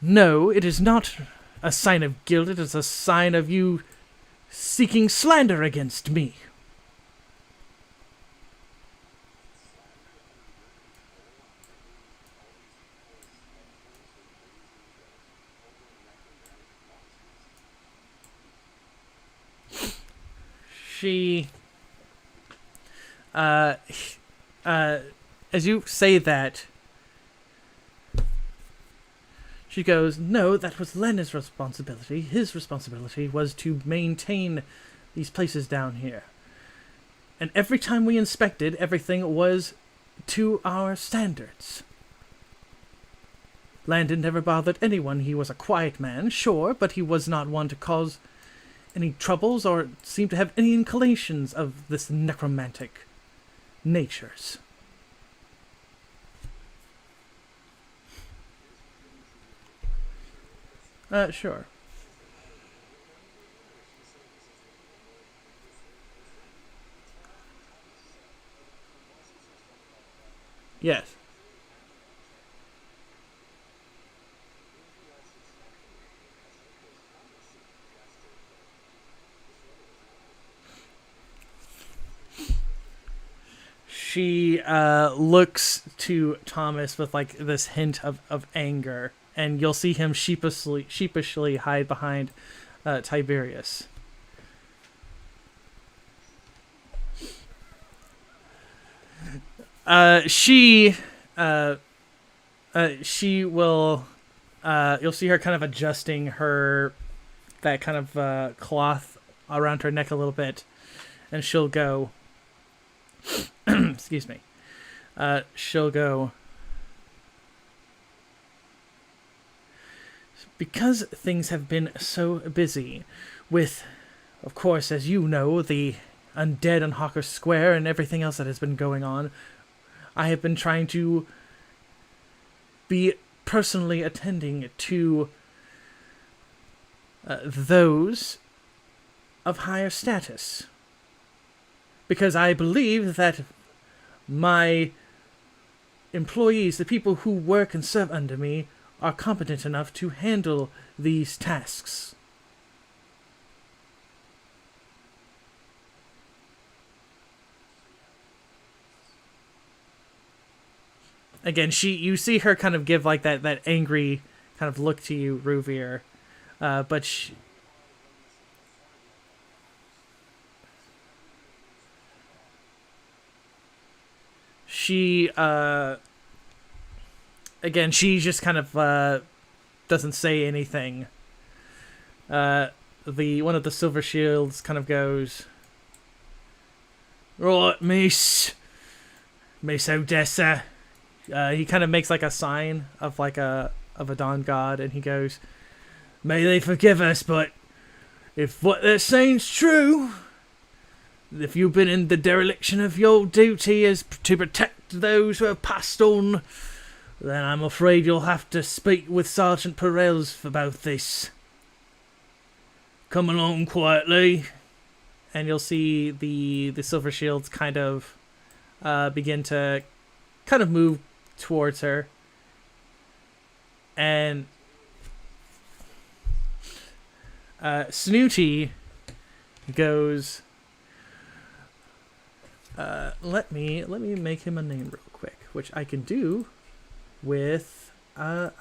no, it is not a sign of guilt, it is a sign of you seeking slander against me. She, as you say that, she goes, no, that was Len's responsibility. His responsibility was to maintain these places down here. And every time we inspected, everything was to our standards. Landon never bothered anyone. He was a quiet man, sure, but he was not one to cause any troubles or seem to have any inclinations of this necromantic natures. Sure. Yes. She looks to Thomas with like this hint of anger, and you'll see him sheepishly hide behind Tiberius. She will, you'll see her kind of adjusting that kind of cloth around her neck a little bit, and she'll go, excuse me, she'll go, because things have been so busy with, of course, as you know, the undead on Hawker Square and everything else that has been going on, I have been trying to be personally attending to those of higher status. Because I believe that my employees, the people who work and serve under me, are competent enough to handle these tasks. Again, you see her kind of give like that angry kind of look to you, Ruvir, but she again, she just kind of doesn't say anything. One of the silver shields kind of goes, "Right, Miss Odessa." He kind of makes like a sign of like a dawn god, and he goes, "May they forgive us, but if what they're saying's true, if you've been in the dereliction of your duty as to protect those who have passed on, then I'm afraid you'll have to speak with Sergeant Perez about this. Come along quietly." And you'll see the silver shields kind of begin to kind of move towards her. And Snooty goes, let me make him a name real quick, which I can do with a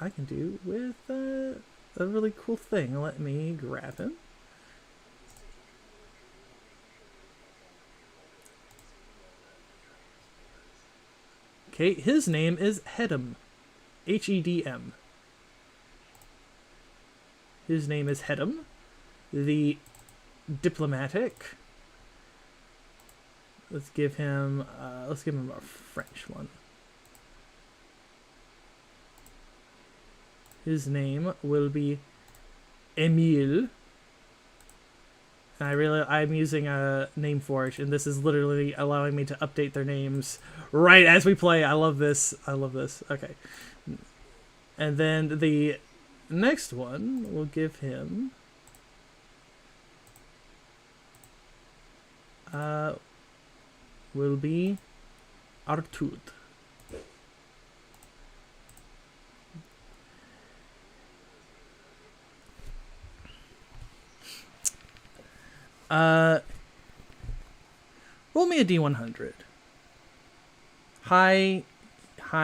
really cool thing. Let me grab him. Okay, his name is Hedem. Hedm. His name is Hedem, the diplomatic. Let's give him a French one. His name will be Emile. I'm using a name forge, and this is literally allowing me to update their names right as we play. I love this. Okay. And then the next one, we'll give him will be Artud. Roll me a D100. High,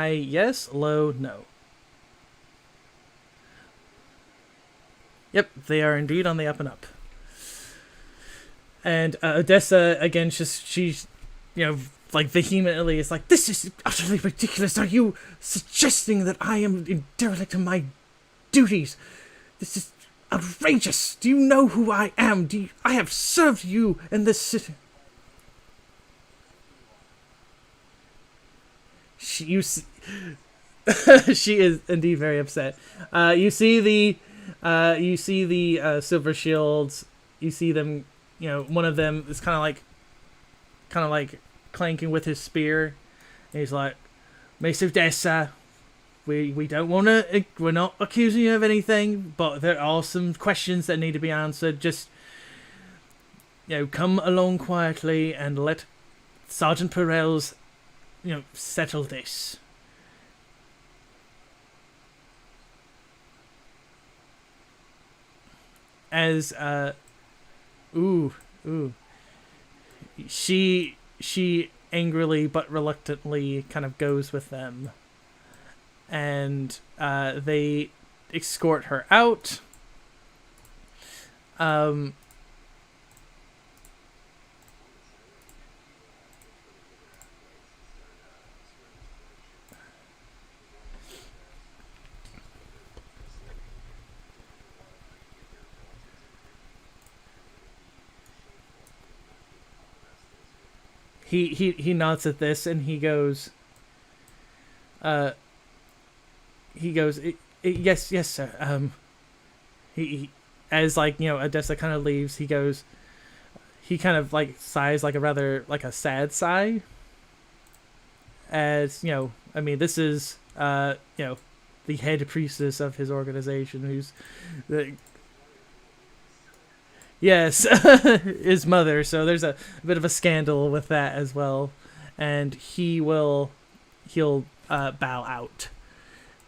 yes. Low, no. Yep, they are indeed on the up and up. And Odessa, again, she's, like vehemently is like, "This is utterly ridiculous. Are you suggesting that I am in derelict of my duties? This is outrageous. Do you know who I am? I have served you in this city." She is indeed very upset. You see the silver shields. You see them. One of them is kind of like clanking with his spear. And he's like, "Miss Odessa, we don't want to. We're not accusing you of anything, but there are some questions that need to be answered. Just, come along quietly and let Sergeant Perez, settle this." As she angrily but reluctantly kind of goes with them, and they escort her out. He nods at this, and he goes, yes, sir. He as Odessa kind of leaves, he kind of like sighs like a rather like a sad sigh. As this is the head priestess of his organization, who's the yes, his mother. So there's a bit of a scandal with that as well, and he'll bow out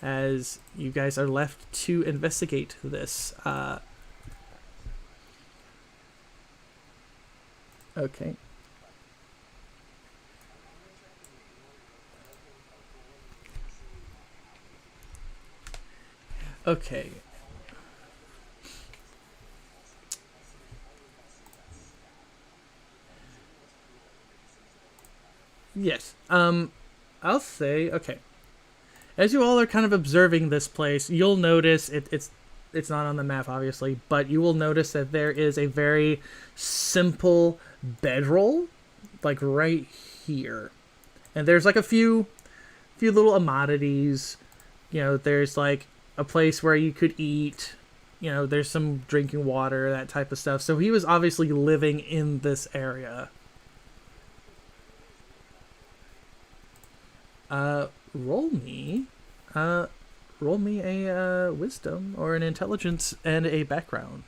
as you guys are left to investigate this. Okay. Okay. Yes. I'll say okay. As you all are kind of observing this place, you'll notice it's not on the map obviously, but you will notice that there is a very simple bedroll, like right here, and there's like a few little ammodities. You know, there's like a place where you could eat. You know, there's some drinking water, that type of stuff. So he was obviously living in this area. Roll me a wisdom or an intelligence and a background.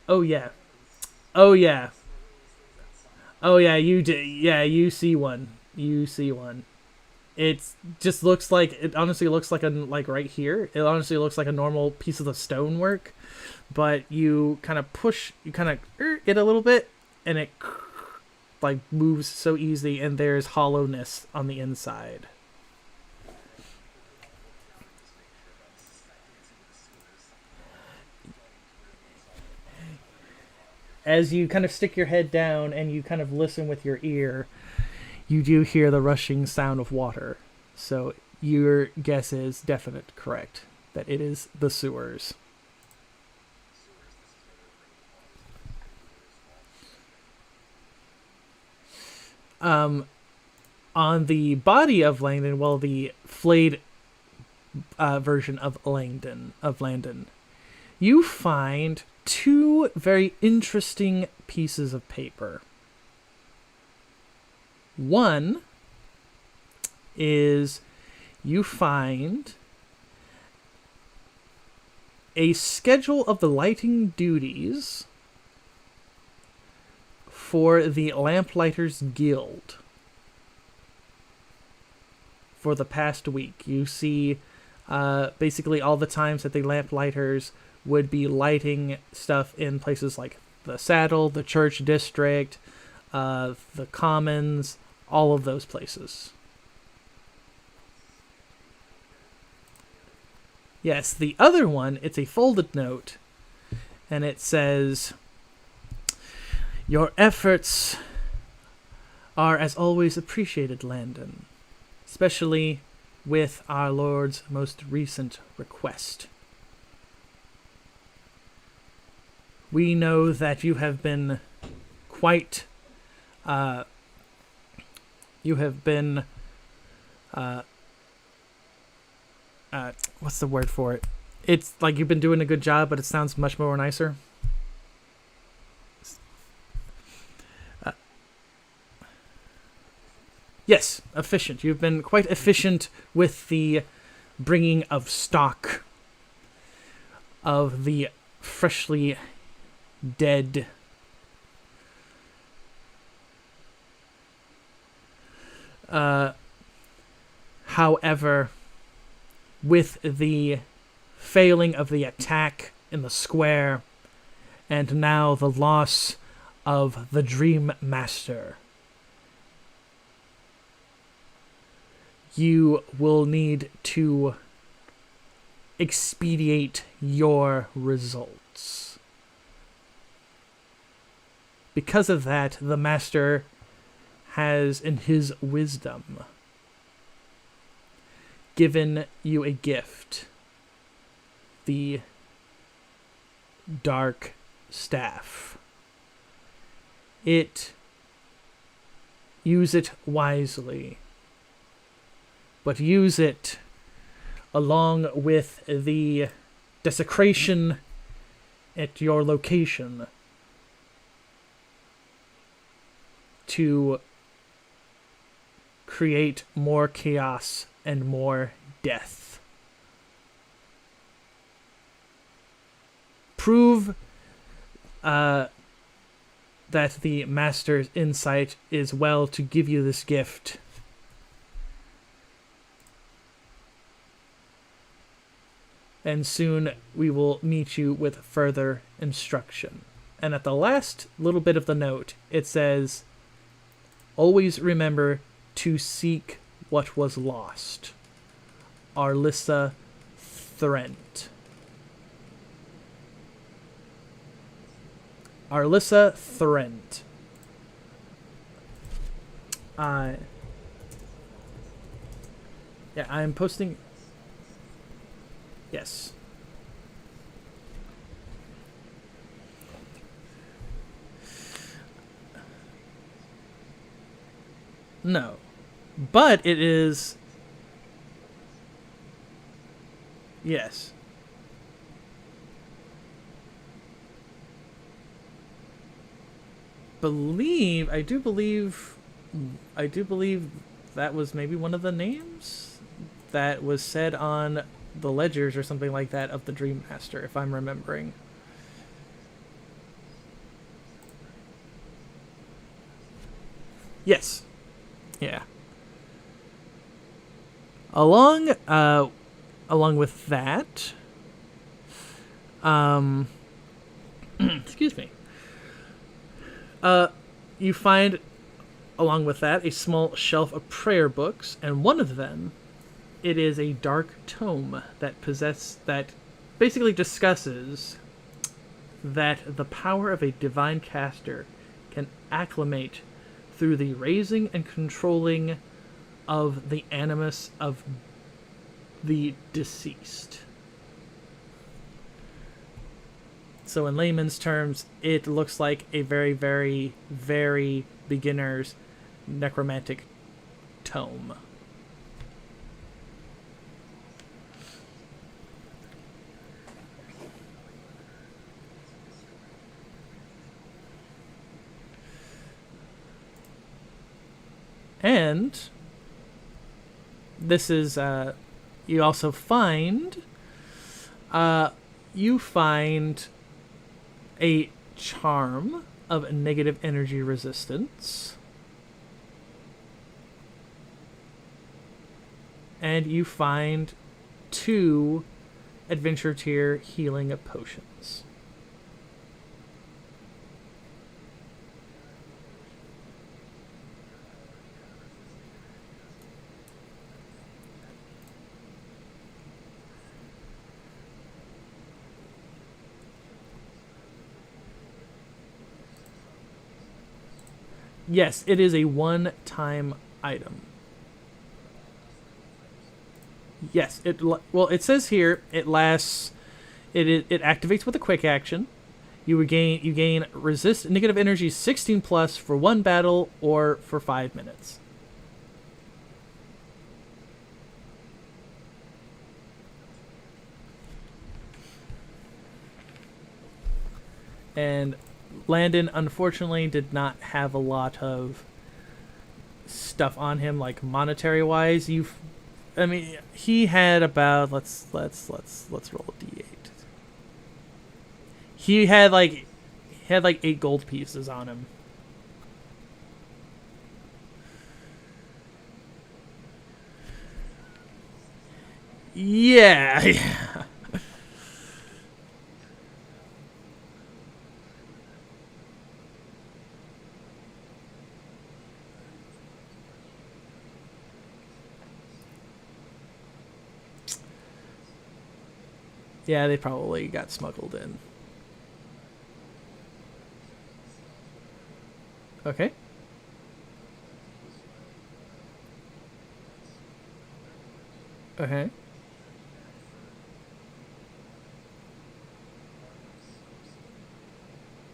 Oh yeah. Oh yeah. Oh yeah, you do. Yeah, you see one. You see one. It just looks like it honestly looks like like right here. It honestly looks like a normal piece of the stonework, but you kind of push, you kind of it a little bit, and it like moves so easy, and there's hollowness on the inside. As you kind of stick your head down and you kind of listen with your ear, you do hear the rushing sound of water. So your guess is definite correct, that it is the sewers. On the body of Langdon, well, the flayed version of Landon, you find two very interesting pieces of paper. One is you find a schedule of the lighting duties for the Lamplighters Guild for the past week. You see basically all the times that the Lamplighters would be lighting stuff in places like the Saddle, the Church District, the Commons, all of those places. Yes, the other one, it's a folded note, and it says, "Your efforts are as always appreciated, Landon, especially with our Lord's most recent request. We know that you have been quite, what's the word for it? It's like you've been doing a good job, but it sounds much more nicer. Yes, efficient. You've been quite efficient with the bringing of stock of the freshly dead. However, with the failing of the attack in the square, and now the loss of the Dream Master, you will need to expedite your results. Because of that, the Master has, in his wisdom, given you a gift, the Dark Staff. Use it wisely, but use it along with the desecration at your location to create more chaos and more death. Prove that the Master's insight is well to give you this gift. And soon we will meet you with further instruction. And at the last little bit of the note, it says, always remember to seek what was lost. Arlissa Thrent. Arlissa Thrent. Yeah, I'm posting... Yes. No. But it is... Yes. I do believe that was maybe one of the names that was said on the ledgers or something like that of the Dream Master, if I'm remembering. Yes. Yeah. Along with that, excuse me. You find, along with that, a small shelf of prayer books, and one of them, it is a dark tome that basically discusses that the power of a divine caster can acclimate through the raising and controlling of the animus of the deceased. So in layman's terms, it looks like a very, very, very beginner's necromantic tome. And this is, you also find, a charm of negative energy resistance. And you find 2 adventure tier healing potions. Yes, it is a one-time item. Yes, it says here it lasts. It activates with a quick action. You gain resist negative energy 16 plus for 1 battle or for 5 minutes. And Landon, unfortunately, did not have a lot of stuff on him, like monetary-wise. He had about let's roll a d8. He had like 8 gold pieces on him. Yeah. Yeah, they probably got smuggled in. Okay. Okay.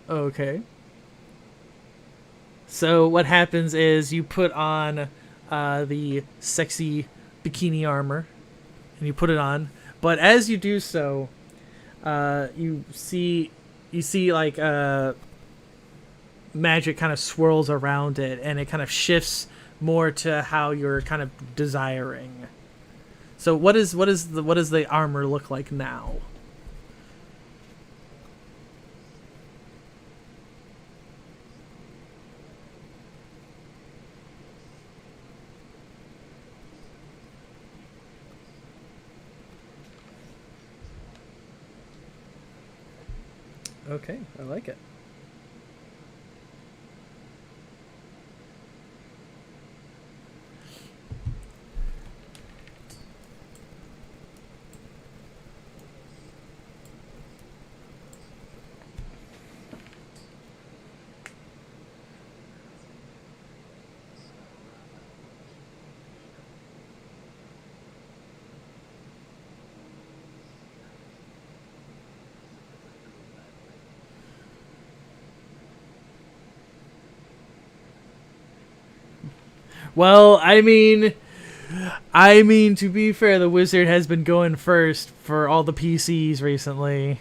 Okay. So what happens is you put on the sexy bikini armor, and you put it on. But as you do so, you see like magic kind of swirls around it, and it kind of shifts more to how you're kind of desiring. So what does the armor look like now? Okay, I like it. Well, to be fair, the wizard has been going first for all the PCs recently.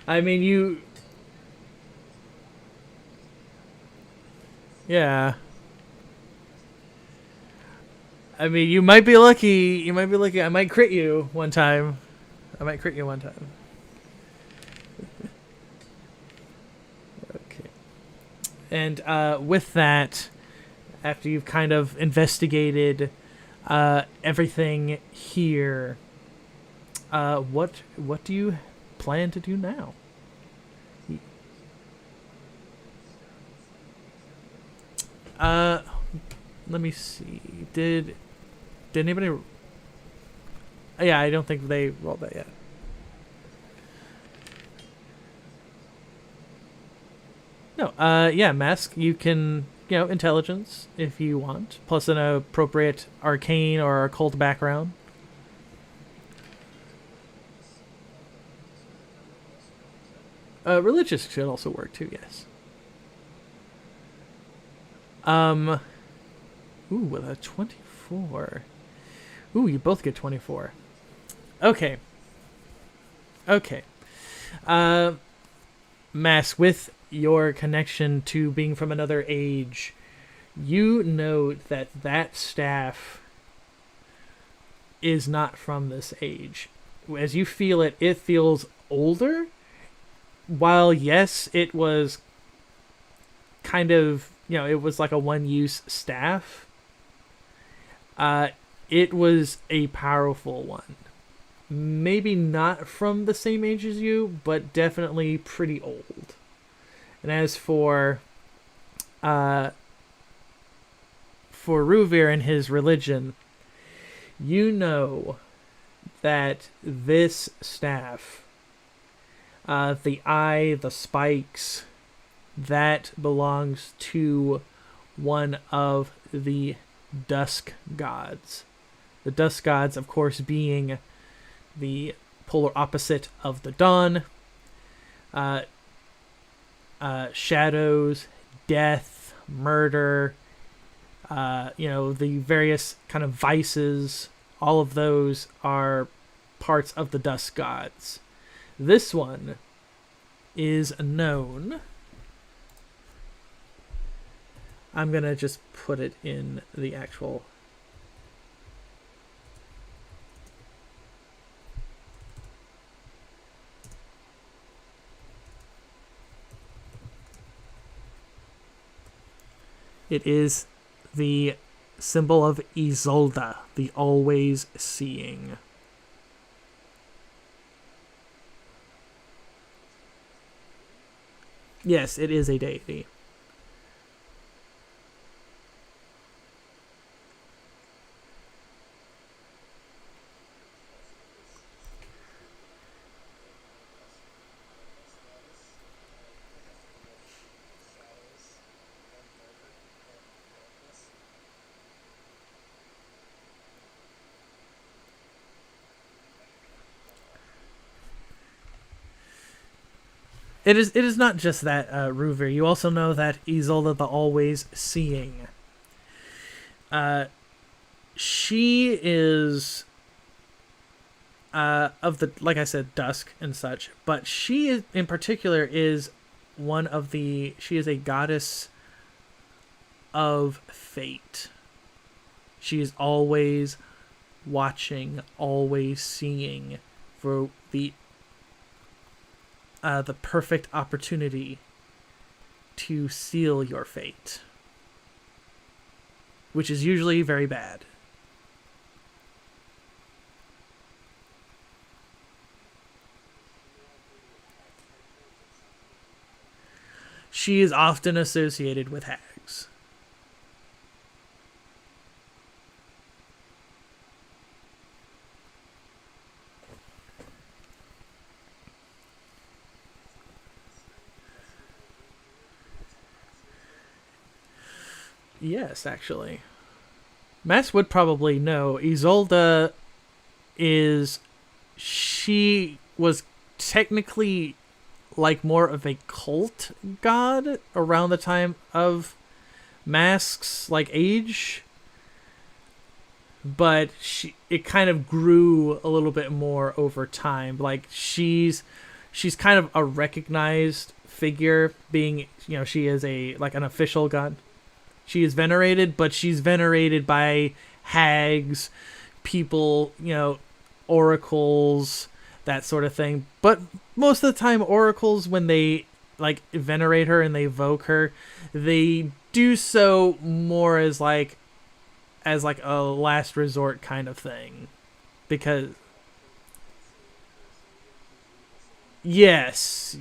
I mean, yeah. I mean, you might be lucky. You might be lucky. I might crit you one time. Okay. And with that, after you've kind of investigated everything here, what do you plan to do now? Let me see. Did anybody? Yeah, I don't think they rolled that yet. No. Yeah, mask. You can, intelligence if you want, plus an appropriate arcane or occult background. Religious should also work too. Yes. Ooh, with a 24. Ooh, you both get 24. Okay. Mask, with your connection to being from another age, you know that staff is not from this age. As you feel it, it feels older. While, yes, it was kind of, it was like a one-use staff, it was a powerful one. Maybe not from the same age as you, but definitely pretty old. And as for Ruvir and his religion, you know that this staff, the eye, the spikes, that belongs to one of the dusk gods. The dusk gods, of course, being the polar opposite of the dawn. Shadows, death, murder, the various kind of vices, all of those are parts of the dusk gods. This one is known. I'm going to just put it in the actual... It is the symbol of Isolde, the always seeing. Yes, it is a deity. It is not just that, Ruvir. You also know that Isolde the Always Seeing. She is of the, like I said, dusk and such. But she is, in particular, is she is a goddess of fate. She is always watching, always seeing for the perfect opportunity to seal your fate, which is usually very bad. She is often associated with hags. Yes, actually. Mass would probably know. Isolde is... She was technically like more of a cult god around the time of Mask's like age, but it kind of grew a little bit more over time. Like she's kind of a recognized figure, being, she is a like an official god. She is venerated, but she's venerated by hags, people, oracles, that sort of thing. But most of the time, oracles, when they like venerate her and they evoke her, they do so more as like a last resort kind of thing. Because yes.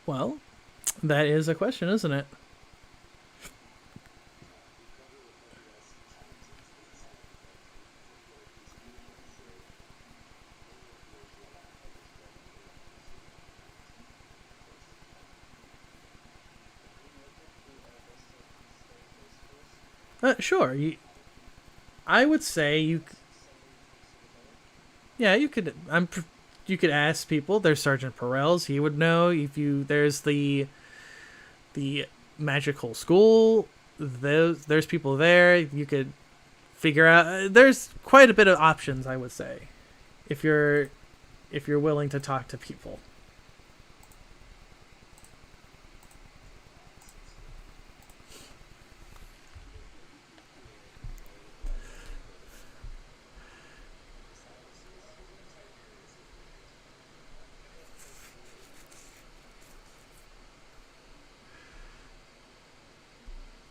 Well, that is a question, isn't it? Sure. I would say you. Yeah, you could. You could ask people. There's Sergeant Perel's. He would know. If you there's the magical school. There's people there. You could figure out. There's quite a bit of options, I would say, if you're willing to talk to people.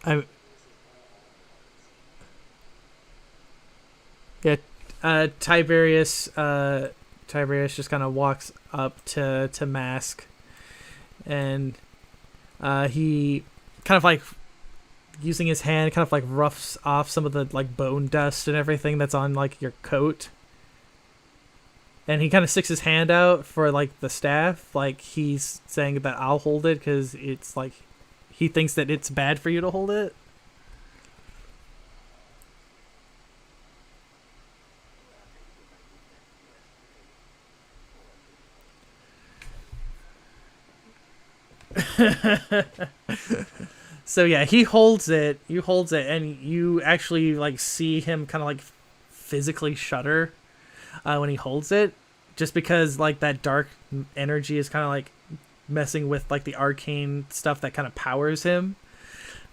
I Yeah, Tiberius just kind of walks up to Mask, and he kind of like using his hand kind of like roughs off some of the like bone dust and everything that's on like your coat, and he kind of sticks his hand out for like the staff, like he's saying that I'll hold it because it's like he thinks that it's bad for you to hold it. So yeah, he holds it. You holds it, and you actually like see him kind of like physically shudder when he holds it, just because like that dark energy is kind of like messing with like the arcane stuff that kind of powers him.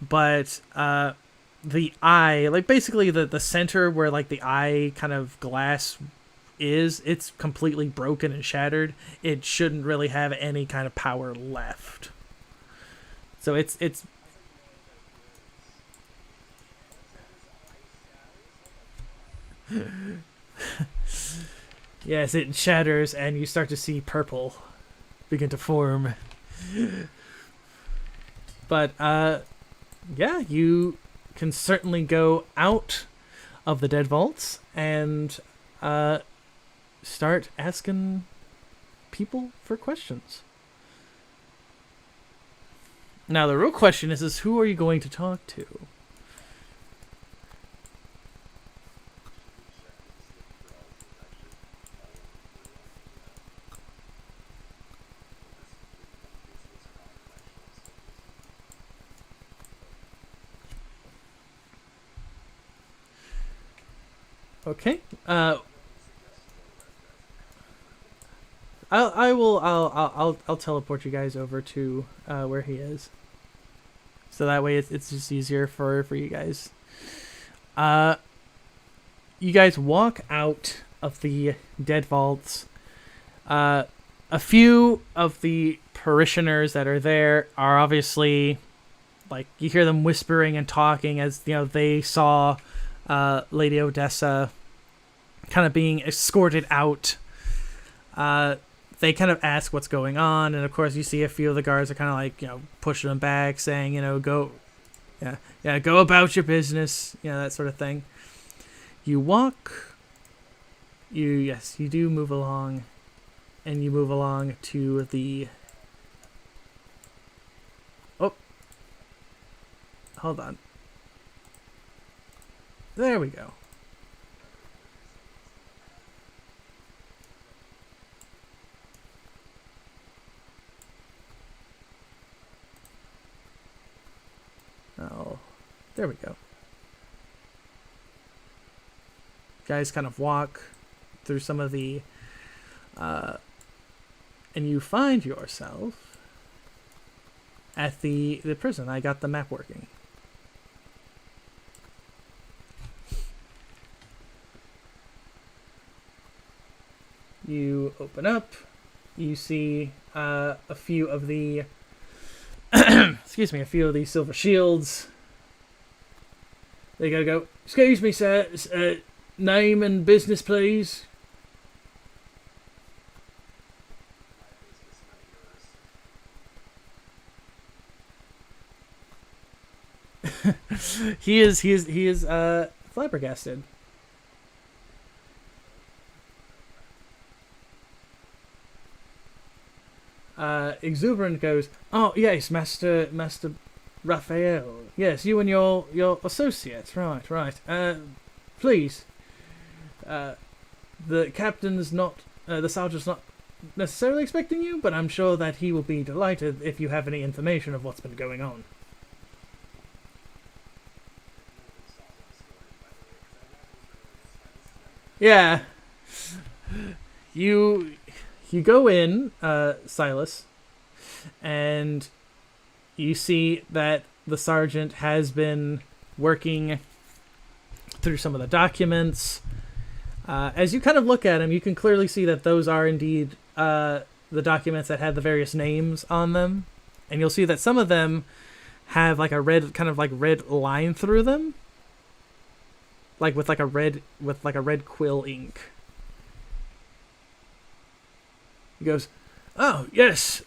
But the eye, like basically the center where like the eye kind of glass is, it's completely broken and shattered. It shouldn't really have any kind of power left. So it's yes, it shatters and you start to see purple begin to form. But yeah, you can certainly go out of the dead vaults, and start asking people for questions. Now the real question is who are you going to talk to? Okay. I'll teleport you guys over to where he is. So that way it's just easier for you guys. You guys walk out of the dead vaults. A few of the parishioners that are there are obviously, like, you hear them whispering and talking as, you know, they saw Lady Odessa kind of being escorted out. They kind of ask what's going on, and of course you see a few of the guards are kind of like, you know, pushing them back, saying, you know, go about your business, you know, that sort of thing. You walk, you do move along, and you move along to the... Oh. Hold on. There we go. Oh, there we go. Guys kind of walk through some of the... and you find yourself at the prison. I got the map working. You open up. You see a few of the... excuse me, a few of these silver shields. They gotta go, excuse me, sir, name and business, please. he is flabbergasted. Exuberant goes, oh yes, Master Raphael. Yes, you and your associates. Right. Please. The captain's not, the sergeant's not necessarily expecting you, but I'm sure that he will be delighted if you have any information of what's been going on. Yeah. You go in, Silas, and you see that the sergeant has been working through some of the documents. As you kind of look at them, you can clearly see that those are indeed the documents that have the various names on them. And you'll see that some of them have like a red, kind of like red line through them. Like with like a red quill ink. He goes, oh, yes,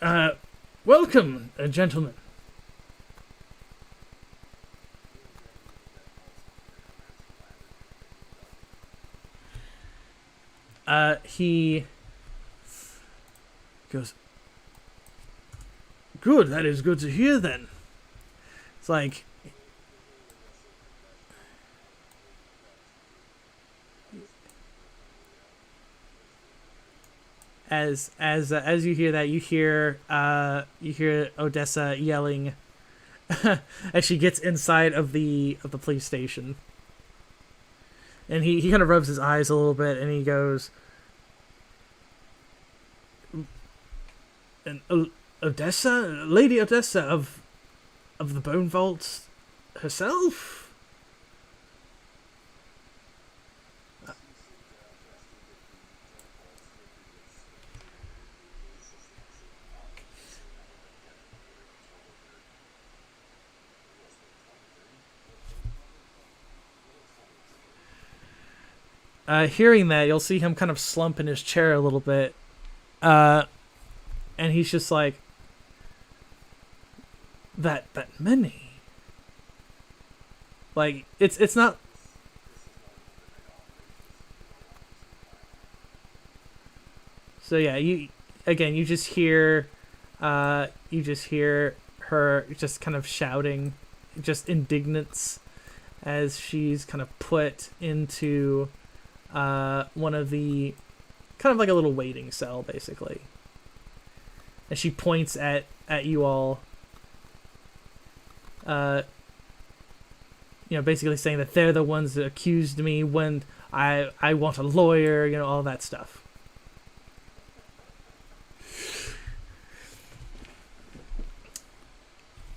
welcome, gentlemen. He goes, good, that is good to hear then. It's like... As you hear that, you hear Odessa yelling as she gets inside of the police station, and he kind of rubs his eyes a little bit, and he goes, "And Odessa, Lady Odessa of the Bone Vaults herself." Hearing that, you'll see him kind of slump in his chair a little bit. And he's just like, that many? Like, it's not... So yeah, you just hear her just kind of shouting, just indignance, as she's kind of put into one of the kind of like a little waiting cell, basically. And she points at you all, basically saying that they're the ones that accused me when I want a lawyer, all that stuff.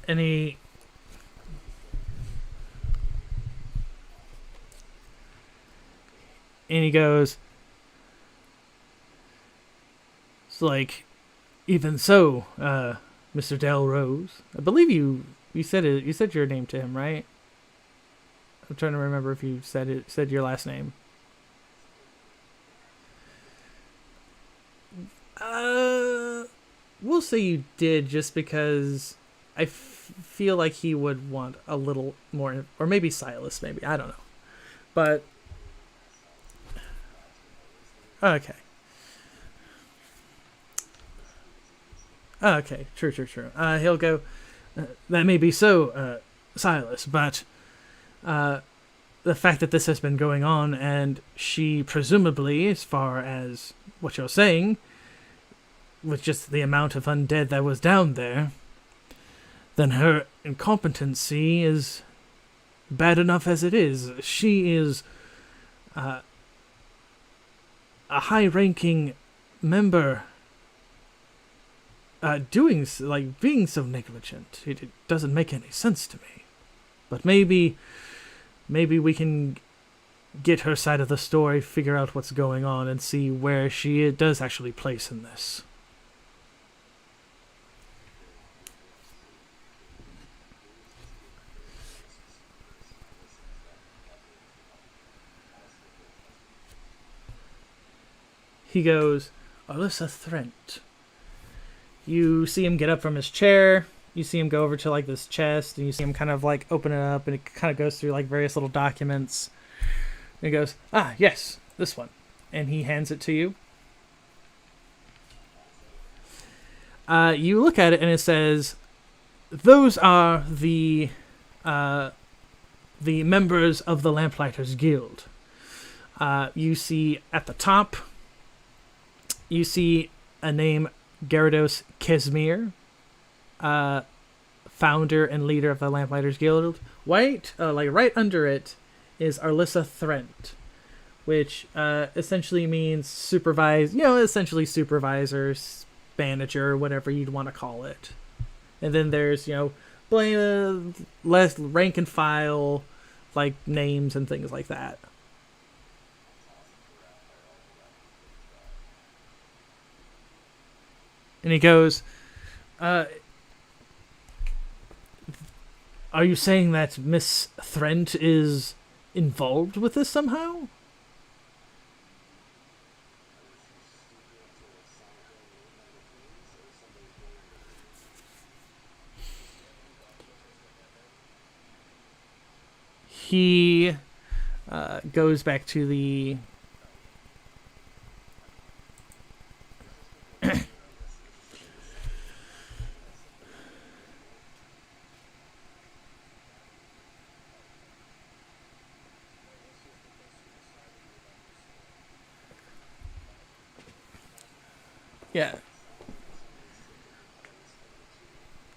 And he goes, it's like, even so, Mr. Delrose, I believe you said it. You said your name to him, right? I'm trying to remember if you said your last name. We'll say you did, just because I feel like he would want a little more, or maybe Silas, maybe, I don't know. But okay. Okay, true. He'll go, that may be so, Silas, but the fact that this has been going on, and she presumably, as far as what you're saying, with just the amount of undead that was down there, then her incompetency is bad enough as it is. She is a high-ranking member being so negligent. It doesn't make any sense to me. But maybe we can get her side of the story, figure out what's going on, and see where she does actually place in this. He goes, Alyssa Thrent. You see him get up from his chair. You see him go over to like this chest, and you see him kind of like open it up, and it kind of goes through like various little documents. And he goes, yes, this one. And he hands it to you. You look at it, and it says, those are the members of the Lamplighters Guild. You see at the top, you see a name, Gyarados Kesmir, founder and leader of the Lamplighters Guild. Right under it is Alyssa Thrent, which essentially means essentially supervisor, manager, whatever you'd want to call it. And then there's, less rank and file, like names and things like that. And he goes, are you saying that Miss Thrent is involved with this somehow? He goes back to the... Yeah.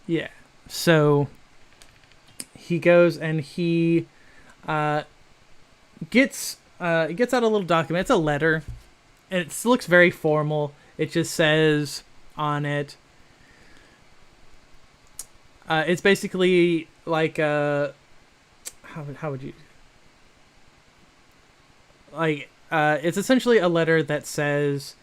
Yeah. So he goes and he gets out a little document. It's a letter, and it looks very formal. It just says on it, it's basically like how would you it's essentially a letter that says,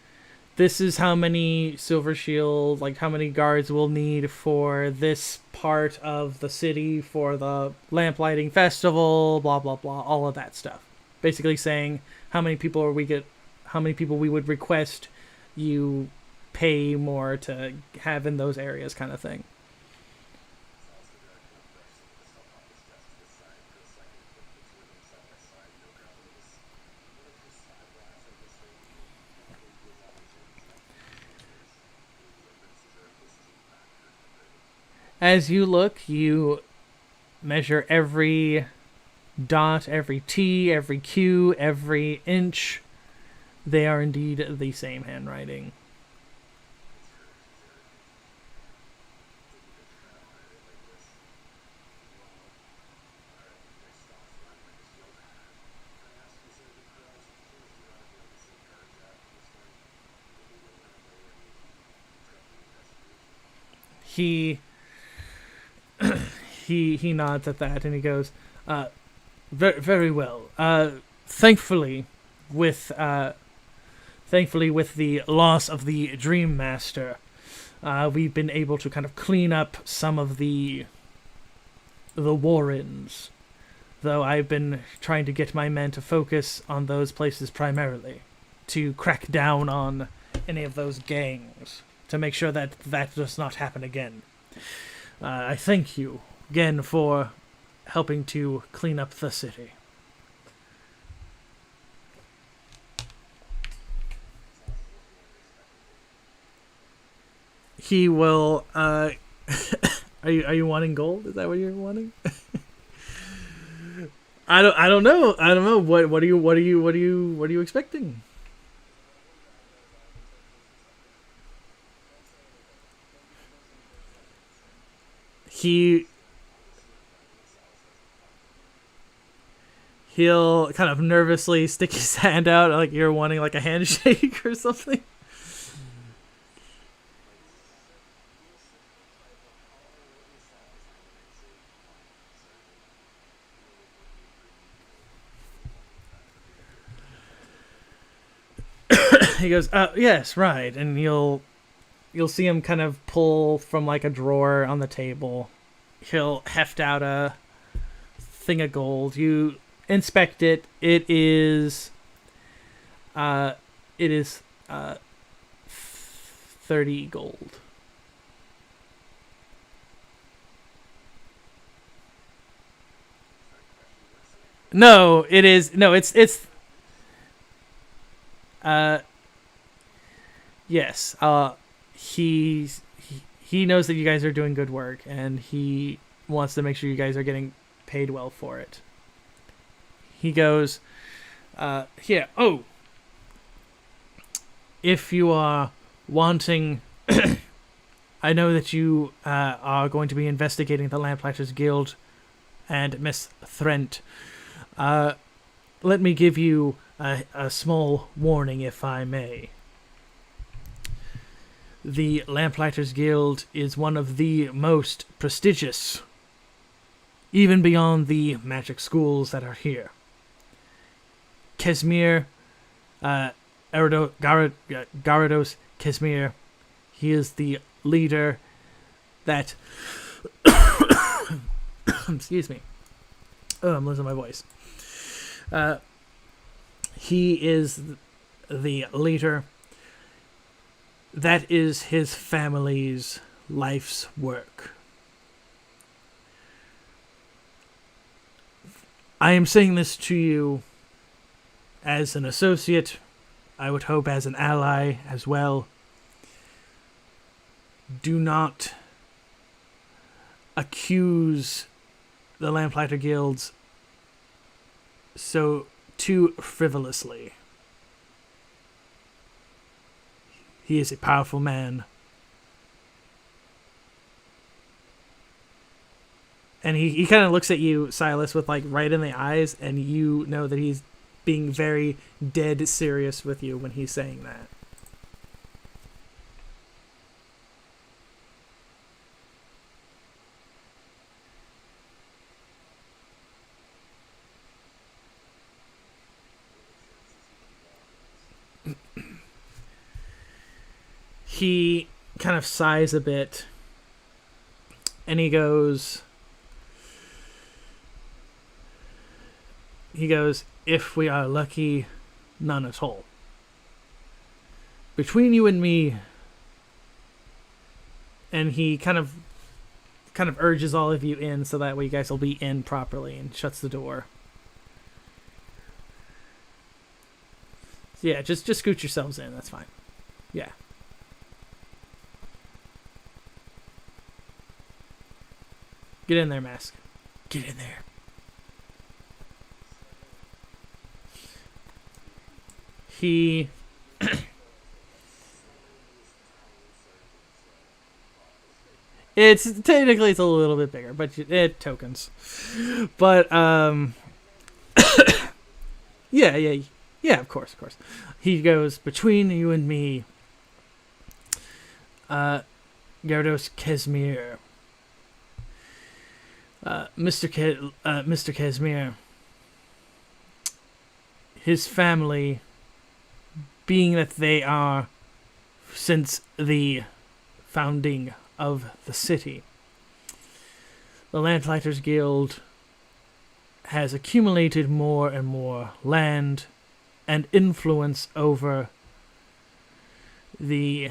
this is how many Silver Shield, how many guards we'll need for this part of the city for the Lamplighting Festival, blah, blah, blah, all of that stuff. Basically saying how many people we would request you pay more to have in those areas, kind of thing. As you look, you measure every dot, every T, every Q, every inch. They are indeed the same handwriting. He he nods at that and he goes, very well. Thankfully, with the loss of the Dream Master, we've been able to kind of clean up some of the warrens. Though I've been trying to get my men to focus on those places primarily, to crack down on any of those gangs, to make sure that that does not happen again. I thank you again for helping to clean up the city. He will. Are you wanting gold? Is that what you're wanting? I don't know. What are you expecting? He'll kind of nervously stick his hand out like you're wanting like a handshake or something. He goes, yes, right. And you'll see him kind of pull from like a drawer on the table. He'll heft out a thing of gold. You inspect it. It is 30 gold. No, it is it's yes. He knows that you guys are doing good work, and he wants to make sure you guys are getting paid well for it. He goes, here. Oh, if you are wanting, I know that you are going to be investigating the Lamplighters Guild and Miss Thrent. Let me give you a small warning, if I may. The Lamplighters Guild is one of the most prestigious, even beyond the magic schools that are here. Kesmir, Gyarados Kesmir, he is the leader that... Excuse me. Oh, I'm losing my voice. He is the leader. That is his family's life's work. I am saying this to you as an associate, I would hope as an ally as well. Do not accuse the Lamplighter Guilds so too frivolously. He is a powerful man. And he kind of looks at you, Silas, with like right in the eyes, and you know that he's being very dead serious with you when he's saying that. He kind of sighs a bit, and he goes, if we are lucky, none at all. Between you and me, and he kind of urges all of you in so that way you guys will be in properly, and shuts the door. So yeah, just scoot yourselves in, that's fine. Yeah. Get in there, Mask. Get in there. He... It's technically it's a little bit bigger, but it tokens. But yeah, of course. He goes, between you and me, Gyarados Casimir, Mr. Casimir, his family, being that they are since the founding of the city, the Lamplighters Guild has accumulated more and more land and influence over the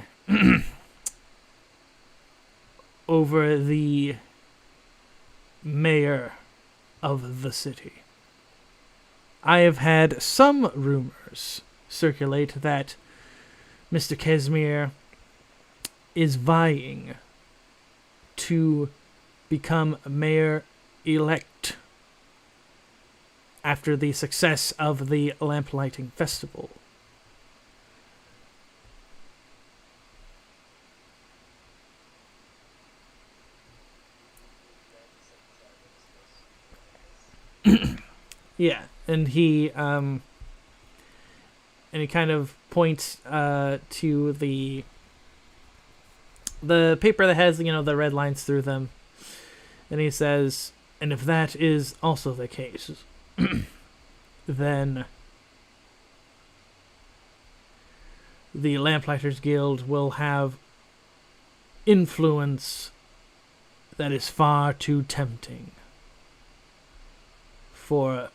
over the mayor of the city. I have had some rumors circulate that Mr. Casimir is vying to become mayor-elect after the success of the Lamplighting Festival. Yeah, and he kind of points to the paper that has, the red lines through them, and he says, and if that is also the case, then the Lamplighters Guild will have influence that is far too tempting for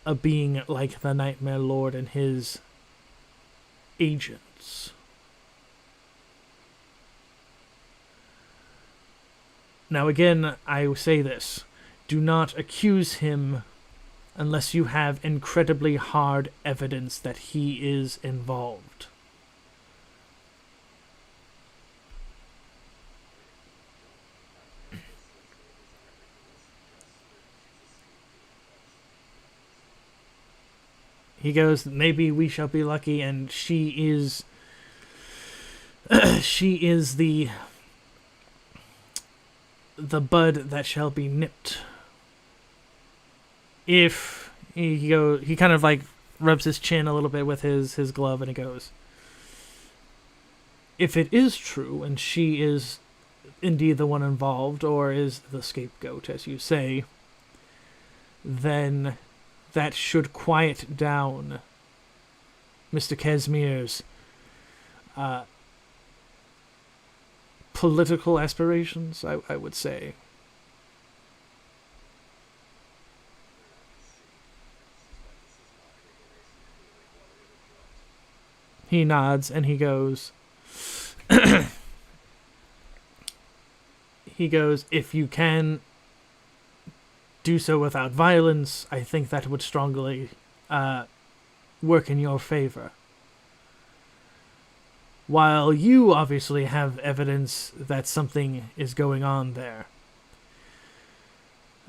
a being like the Nightmare Lord and his agents. Now again, I say this. Do not accuse him unless you have incredibly hard evidence that he is involved. He goes, maybe we shall be lucky, and she is the bud that shall be nipped. If he kind of like rubs his chin a little bit with his glove, and he goes, if it is true and she is indeed the one involved, or is the scapegoat, as you say, then that should quiet down Mr. Casimir's political aspirations, I would say. He nods and he goes, if you can do so without violence, I think that would strongly work in your favor. While you obviously have evidence that something is going on there.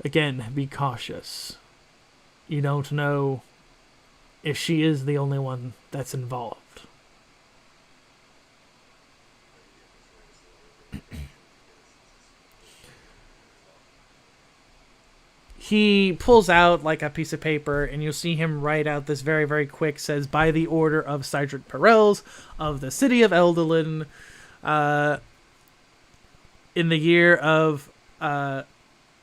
Again, be cautious. You don't know if she is the only one that's involved. He pulls out like a piece of paper, and you'll see him write out this very, very quick, says, by the order of Sergeant Perels of the city of Eldolin, in the year of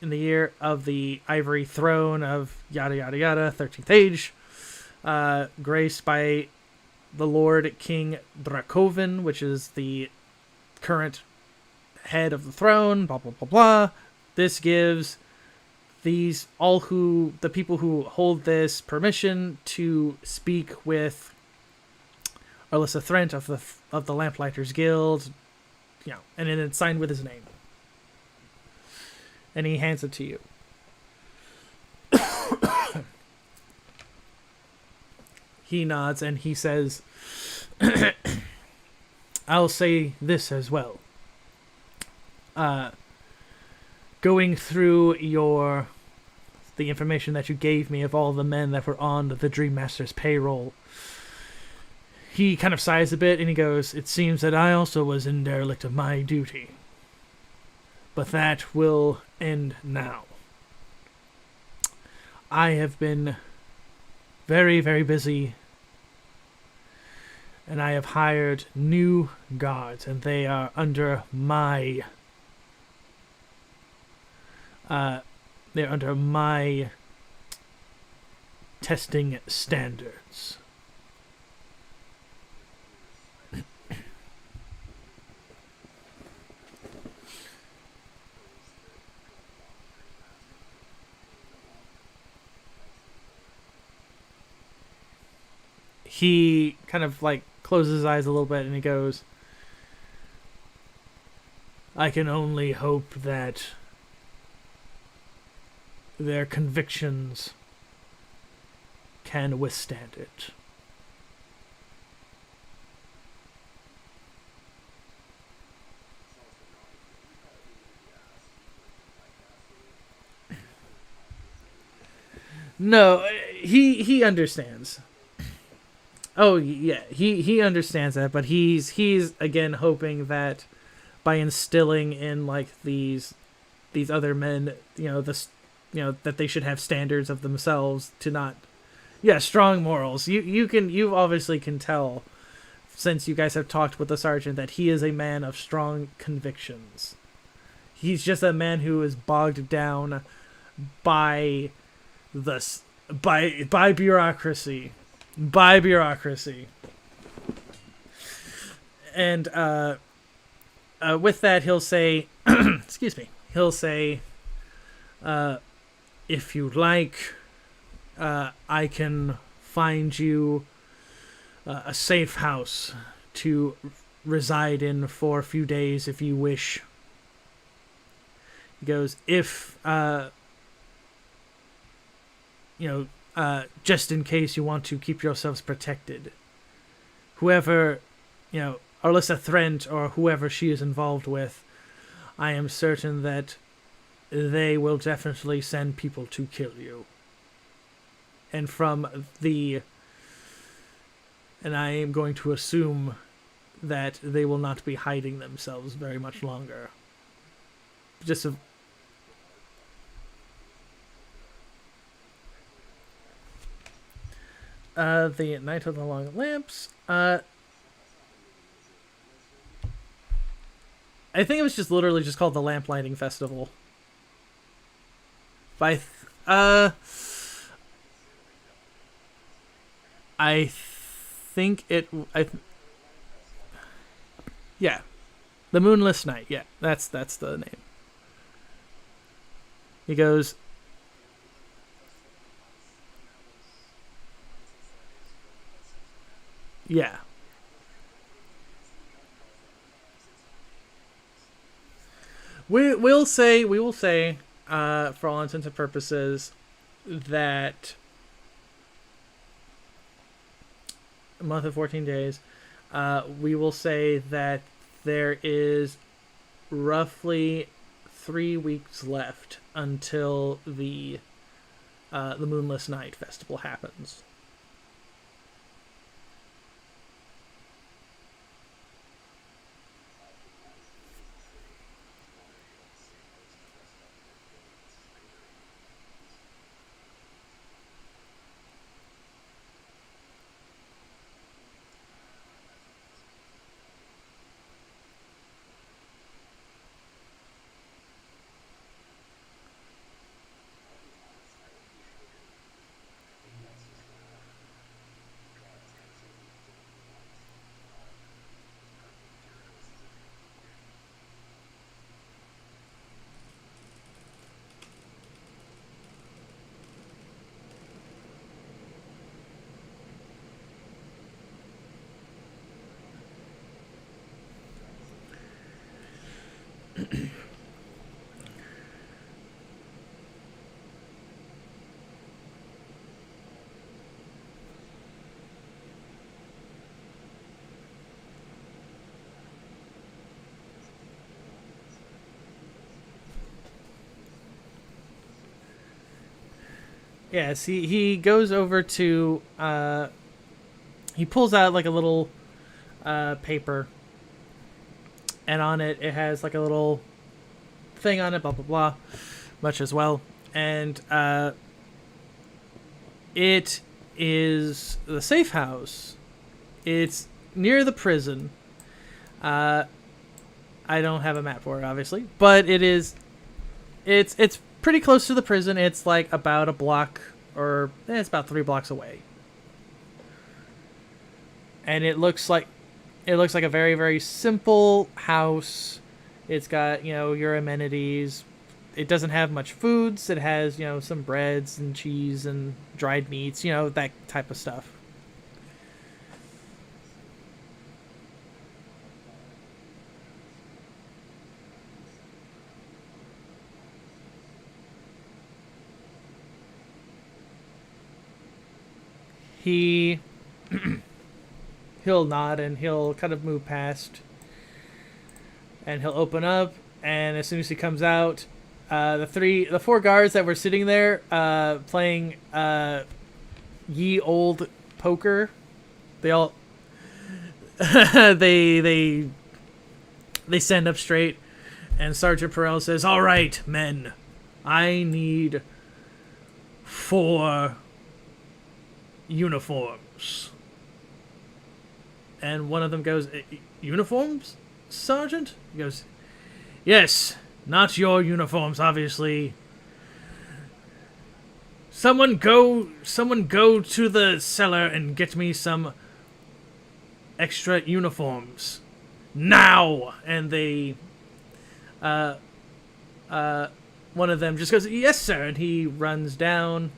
the Ivory Throne of yada yada yada, 13th age, graced by the Lord King Dracoven, which is the current head of the throne, blah blah blah blah. This gives the people who hold this permission to speak with Alyssa Thrent of the Lamplighters Guild, and then it's signed with his name. And he hands it to you. He nods and he says, I'll say this as well. going through the information that you gave me of all the men that were on the Dream Master's payroll, he kind of sighs a bit and he goes, "It seems that I also was in derelict of my duty. But that will end now. I have been very, very busy, and I have hired new guards, and they are under my testing standards." He kind of like closes his eyes a little bit and he goes, "I can only hope that their convictions can withstand it." No, he understands. Oh yeah, he understands that, but he's again hoping that by instilling in like these other men, that they should have standards of themselves to not, yeah, strong morals. You obviously can tell, since you guys have talked with the sergeant, that he is a man of strong convictions. He's just a man who is bogged down by by bureaucracy. By bureaucracy. And with that, he'll say, excuse me, he'll say, "If you like, I can find you a safe house to reside in for a few days if you wish." He goes, "If, just in case you want to keep yourselves protected, whoever, Alyssa Thrent or whoever she is involved with, I am certain that they will definitely send people to kill you. And I am going to assume that they will not be hiding themselves very much longer. Just the Night of the Long Lamps. I think it was just literally just called the Lamp Lighting Festival. I think it. Yeah, the Moonless Night. Yeah, that's the name. He goes, yeah. We will say, for all intents and purposes, that a month and 14 days, we will say that there is roughly 3 weeks left until the Moonless Night Festival happens. Yes, he goes over to he pulls out like a little paper, and on it it has like a little thing on it, blah blah blah, much as well, and it is the safe house. It's near the prison. I don't have a map for it, obviously, but it is. It's pretty close to the prison. It's like about a block, or it's about 3 blocks away. And it looks like a very, very simple house. It's got, your amenities. It doesn't have much foods. It has, some breads and cheese and dried meats, that type of stuff. He he'll nod and he'll kind of move past, and he'll open up, and as soon as he comes out, the 4 guards that were sitting there playing ye old poker, they all they stand up straight, and Sergeant Perel says, "All right, men, I need 4 uniforms." And one of them goes, "Uniforms, Sergeant?" He goes, "Yes, not your uniforms, obviously. Someone go to the cellar and get me some extra uniforms. Now!" And they one of them just goes, "Yes, sir," and he runs down.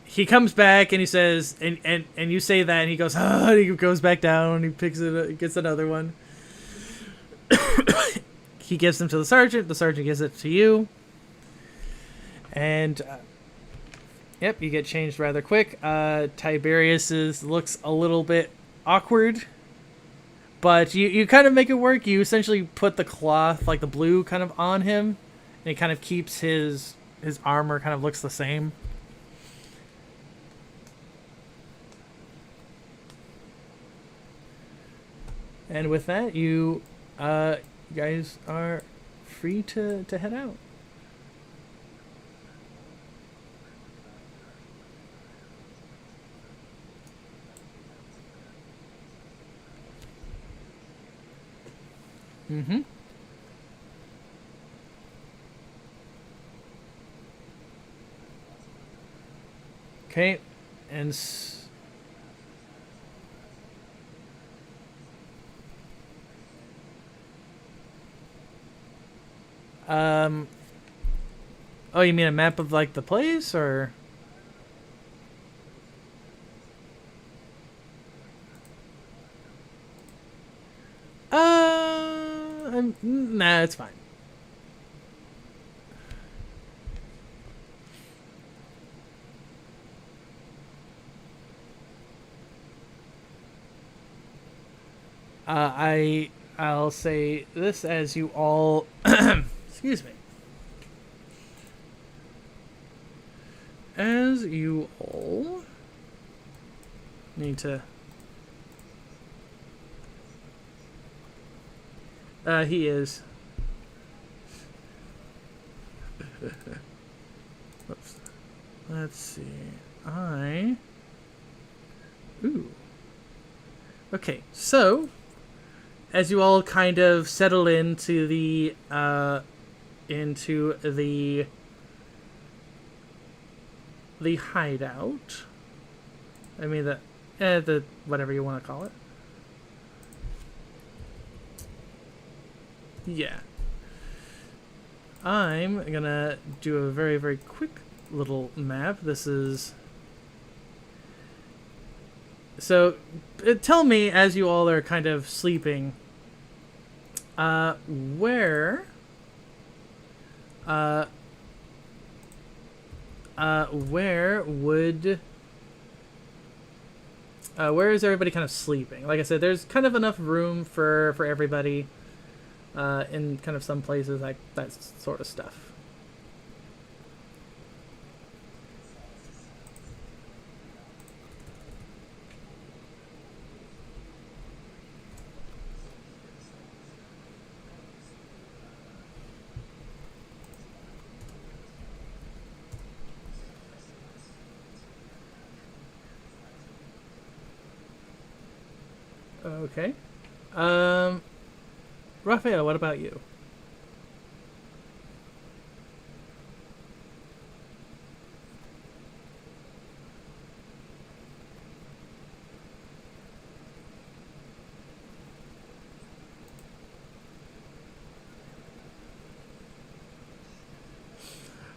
He comes back and he says, and you say that, and he goes, and he goes back down and he picks it, gets another one. He gives them to the sergeant gives it to you, and yep, you get changed rather quick. Tiberius's looks a little bit awkward, but you kind of make it work. You essentially put the cloth, like the blue, kind of on him, and it kind of keeps his armor kind of looks the same. And with that, you guys are free to head out. Mm-hmm. Okay, and oh, you mean a map of like the place, or? Nah, it's fine. I'll say this as you all excuse me. As you all need to he is Oops. Let's see. Ooh. Okay, so as you all kind of settle into the hideout. I mean the whatever you want to call it. Yeah. I'm gonna do a very, very quick little map. This is... So, tell me, as you all are kind of sleeping, where is everybody kind of sleeping? Like I said, there's kind of enough room for everybody. in kind of some places, like that sort of stuff. Okay. Raphael, what about you?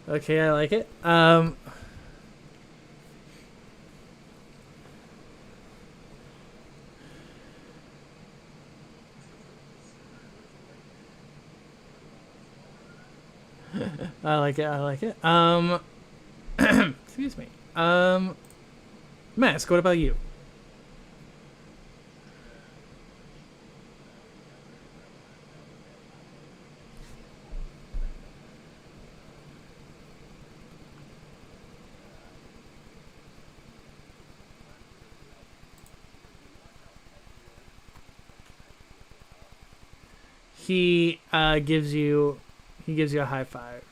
Okay, I like it. I like it. I like it. Excuse me. Mask, what about you? He gives you a high five,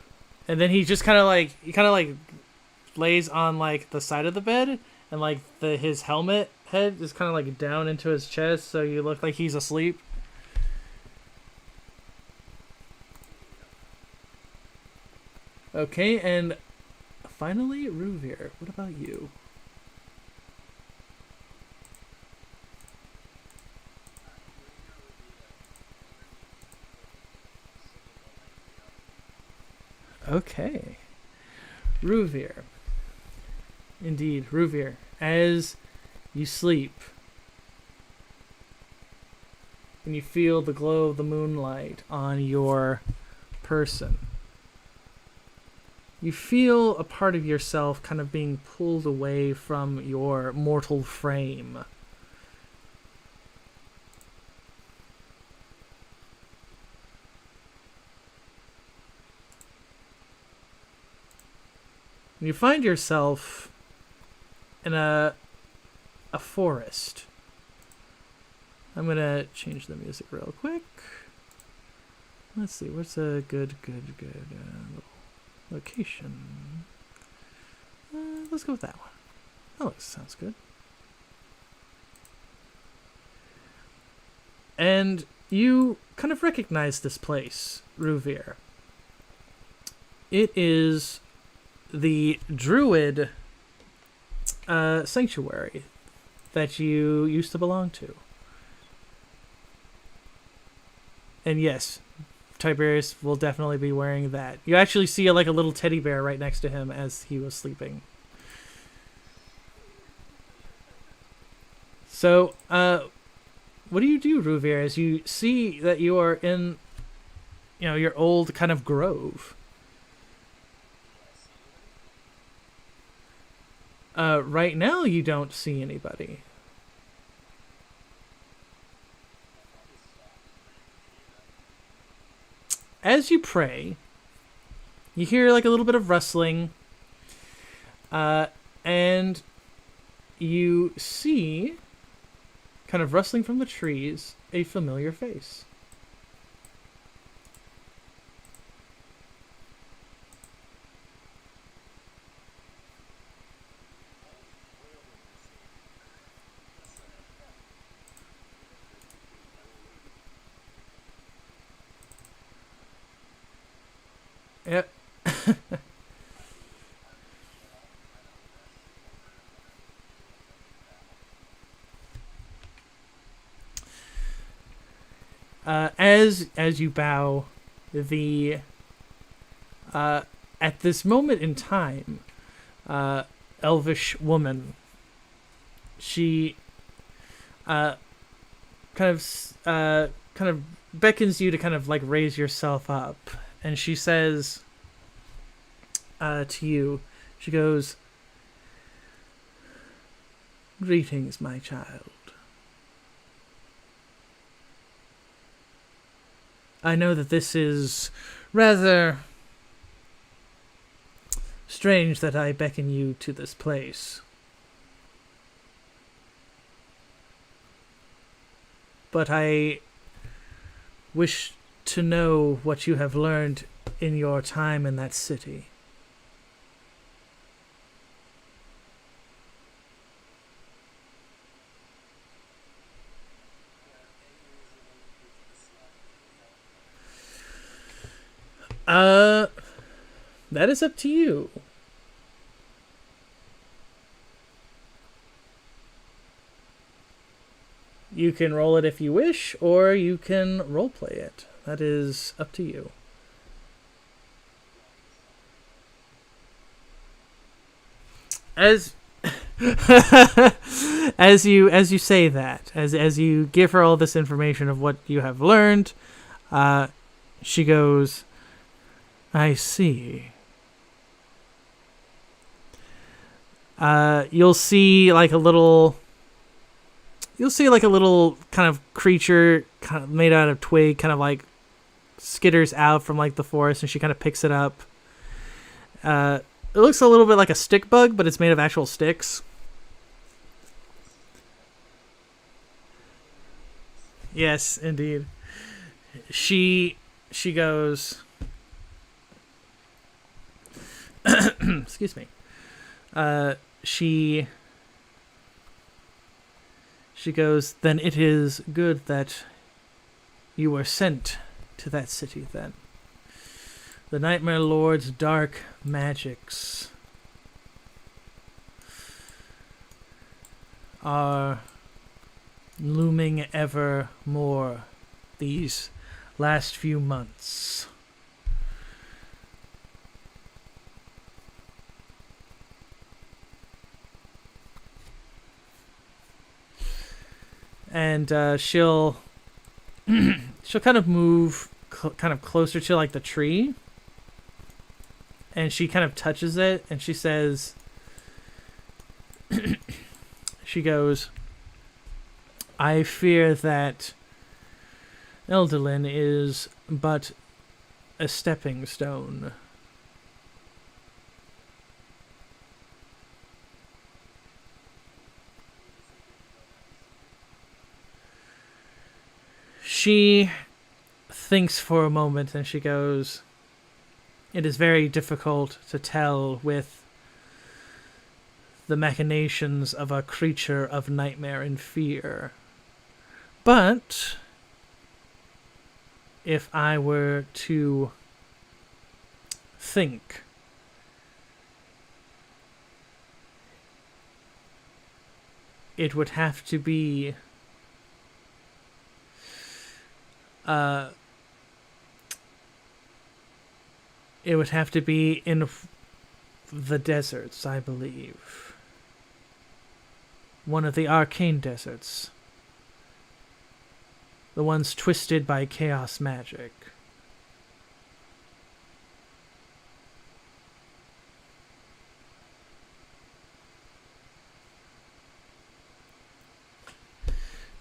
and then he just kind of like lays on like the side of the bed, and like his helmet head is kind of like down into his chest, so you look like he's asleep. Okay, and finally, Ruvir, what about you? Okay, Ruvir. Indeed, Ruvir. As you sleep, and you feel the glow of the moonlight on your person, you feel a part of yourself kind of being pulled away from your mortal frame. You find yourself in a forest. I'm gonna change the music real quick. Let's see, what's a good location? Let's go with that one. That sounds good. And you kind of recognize this place, Ruvir. It is the Druid sanctuary that you used to belong to. And yes, Tiberius will definitely be wearing that. You actually see like a little teddy bear right next to him as he was sleeping. So, what do you do, Ruvir, as you see that you are in, your old kind of grove? Right now, you don't see anybody. As you pray, you hear like a little bit of rustling, and you see, kind of rustling from the trees, a familiar face. Yep. As you bow, the at this moment in time, elvish woman, she kind of beckons you to kind of like raise yourself up, and she says to you, she goes, "Greetings, my child. I know that this is rather strange that I beckon you to this place. But I wish to know what you have learned in your time in that city. That is up to you. You can roll it if you wish, or you can roleplay it. That is up to you. As as you say that, as you give her all this information of what you have learned, she goes, I see. You'll see like a little kind of creature kind of made out of twig kind of like skitters out from like the forest, and she kind of picks it up. It looks a little bit like a stick bug, but it's made of actual sticks. Yes, indeed. She goes, excuse me. She goes, then it is good that you were sent to that city then. The Nightmare Lord's dark magics are looming ever more these last few months. And she'll kind of move kind of closer to like the tree, and she kind of touches it, and she says, she goes, I fear that Elderlin is but a stepping stone. She thinks for a moment, and she goes, it is very difficult to tell with the machinations of a creature of nightmare and fear. But if I were to think, it would have to be in the deserts, I believe. One of the arcane deserts. The ones twisted by chaos magic.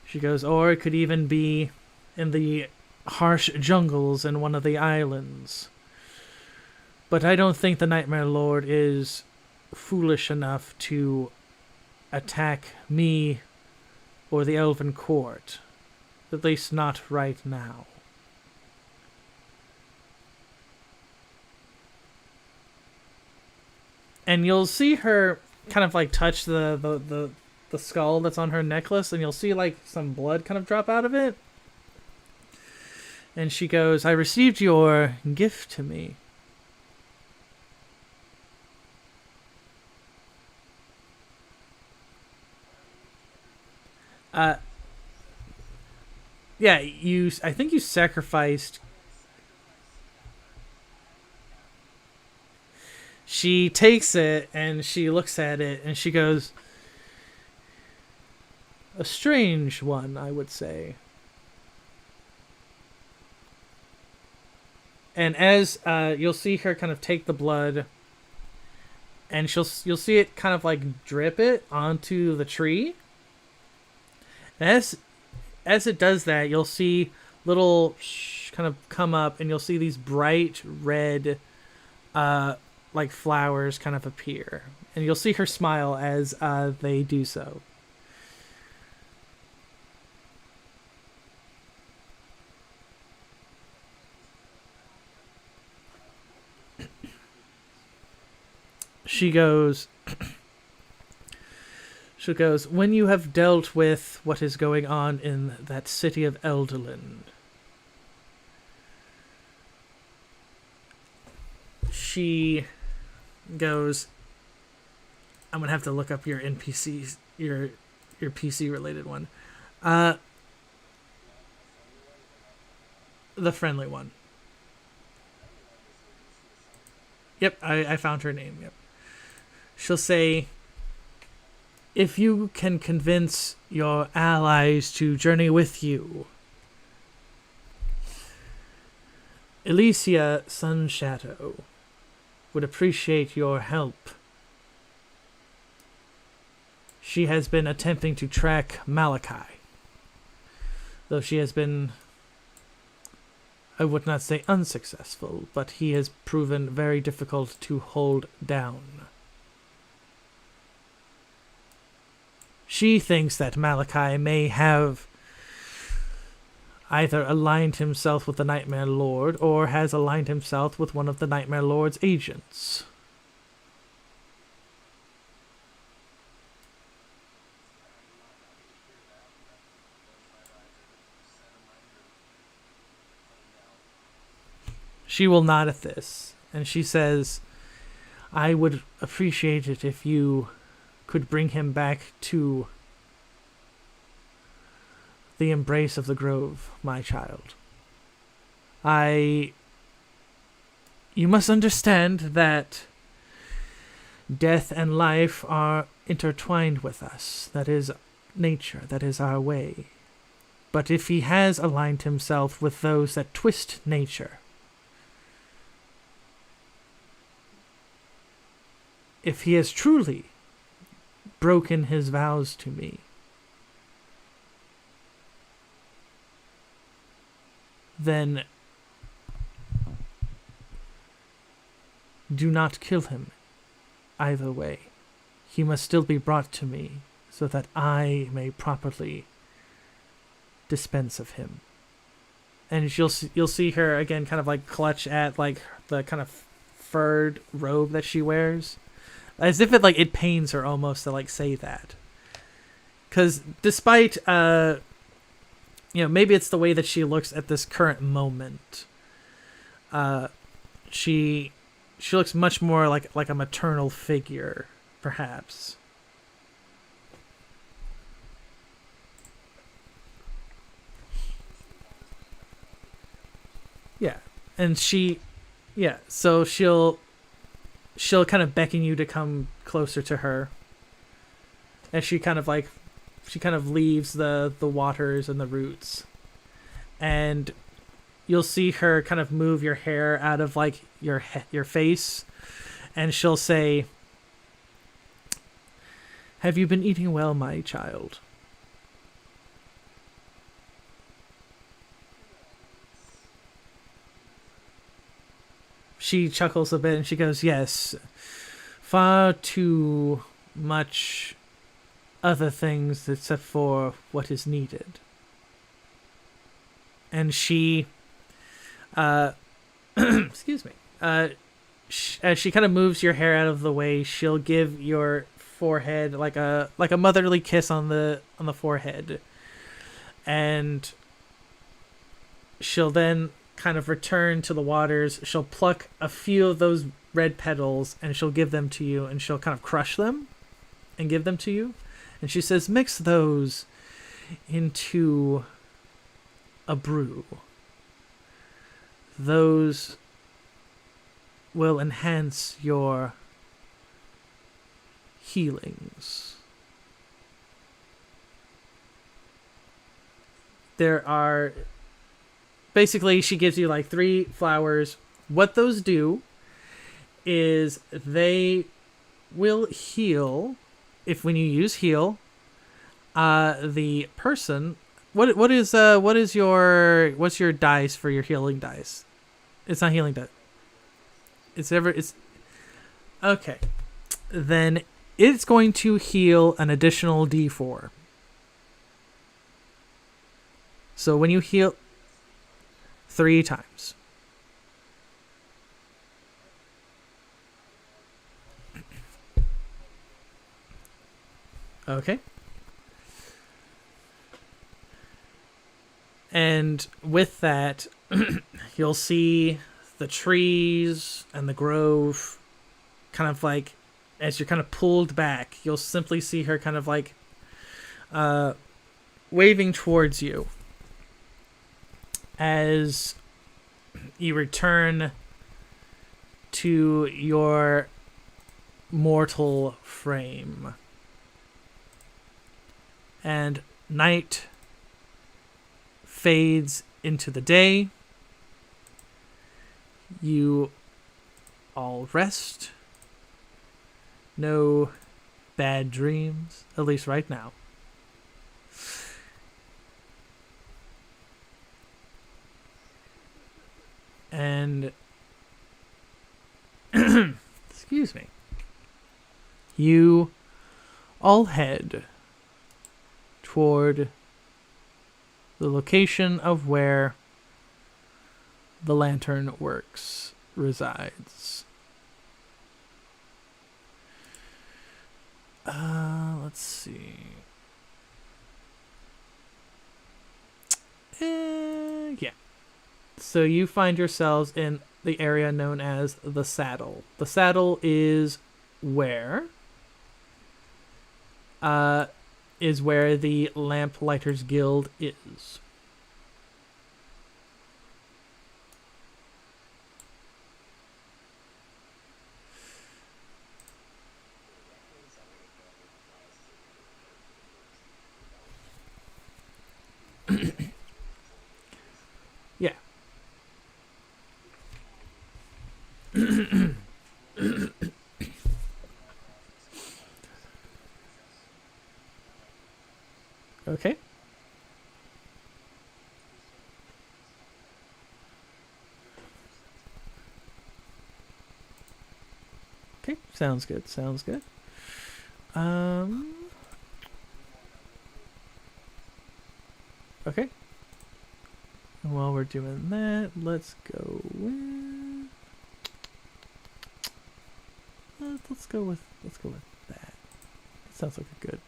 She goes, or it could even be in the harsh jungles in one of the islands. But I don't think the Nightmare Lord is foolish enough to attack me or the Elven Court. At least not right now. And you'll see her kind of like touch the skull that's on her necklace, and you'll see like some blood kind of drop out of it. And she goes, I received your gift to me. Yeah, I think you sacrificed. She takes it and she looks at it and she goes, a strange one, I would say. And as you'll see her kind of take the blood, and you'll see it kind of like drip it onto the tree. And as it does that, you'll see little kind of come up, and you'll see these bright red, like flowers kind of appear. And you'll see her smile as they do so. She goes, when you have dealt with what is going on in that city of Elderland, she goes, I'm going to have to look up your NPCs, your PC related one. The friendly one. Yep, I found her name, yep. She'll say, if you can convince your allies to journey with you, Elysia Sunshadow would appreciate your help. She has been attempting to track Malachi, though she has been, I would not say unsuccessful, but he has proven very difficult to hold down. She thinks that Malachi may have either aligned himself with the Nightmare Lord or has aligned himself with one of the Nightmare Lord's agents. She will nod at this, and she says, I would appreciate it if you could bring him back to the embrace of the grove, my child. You must understand that death and life are intertwined with us. That is nature, that is our way. But if he has aligned himself with those that twist nature, if he has truly broken his vows to me, then do not kill him either way. He must still be brought to me so that I may properly dispense of him. And you'll see her again kind of like clutch at like the kind of furred robe that she wears, as if it pains her almost to like say that, because despite maybe it's the way that she looks at this current moment, she looks much more like a maternal figure, perhaps. Yeah, and so she'll kind of beckon you to come closer to her, as she kind of leaves the waters and the roots, and you'll see her kind of move your hair out of like your face, and she'll say, have you been eating well, my child? She chuckles a bit and she goes, yes, far too much other things except for what is needed. And she, excuse me, as she kind of moves your hair out of the way, she'll give your forehead like a motherly kiss on the forehead, and she'll then kind of return to the waters. She'll pluck a few of those red petals and she'll give them to you, and she'll kind of crush them and give them to you, and she says, mix those into a brew. Those will enhance your healings. There are basically, she gives you like 3 flowers. What those do is they will heal. If when you use heal, the person what's your dice for your healing dice? It's not healing dice. It's okay. Then it's going to heal an additional D4. So when you heal 3 times. Okay. And with that, you'll see the trees and the grove kind of like, as you're kind of pulled back, you'll simply see her kind of like waving towards you as you return to your mortal frame. And night fades into the day. You all rest. No bad dreams, at least right now. And excuse me. You all head toward the location of where the Lantern Works resides. Let's see. Yeah. So you find yourselves in the area known as the Saddle. The Saddle is where? Is where the Lamplighters Guild is. Yeah. Okay. Okay, sounds good. Sounds good. Okay. And while we're doing that, let's go with let's go with that. That sounds like a good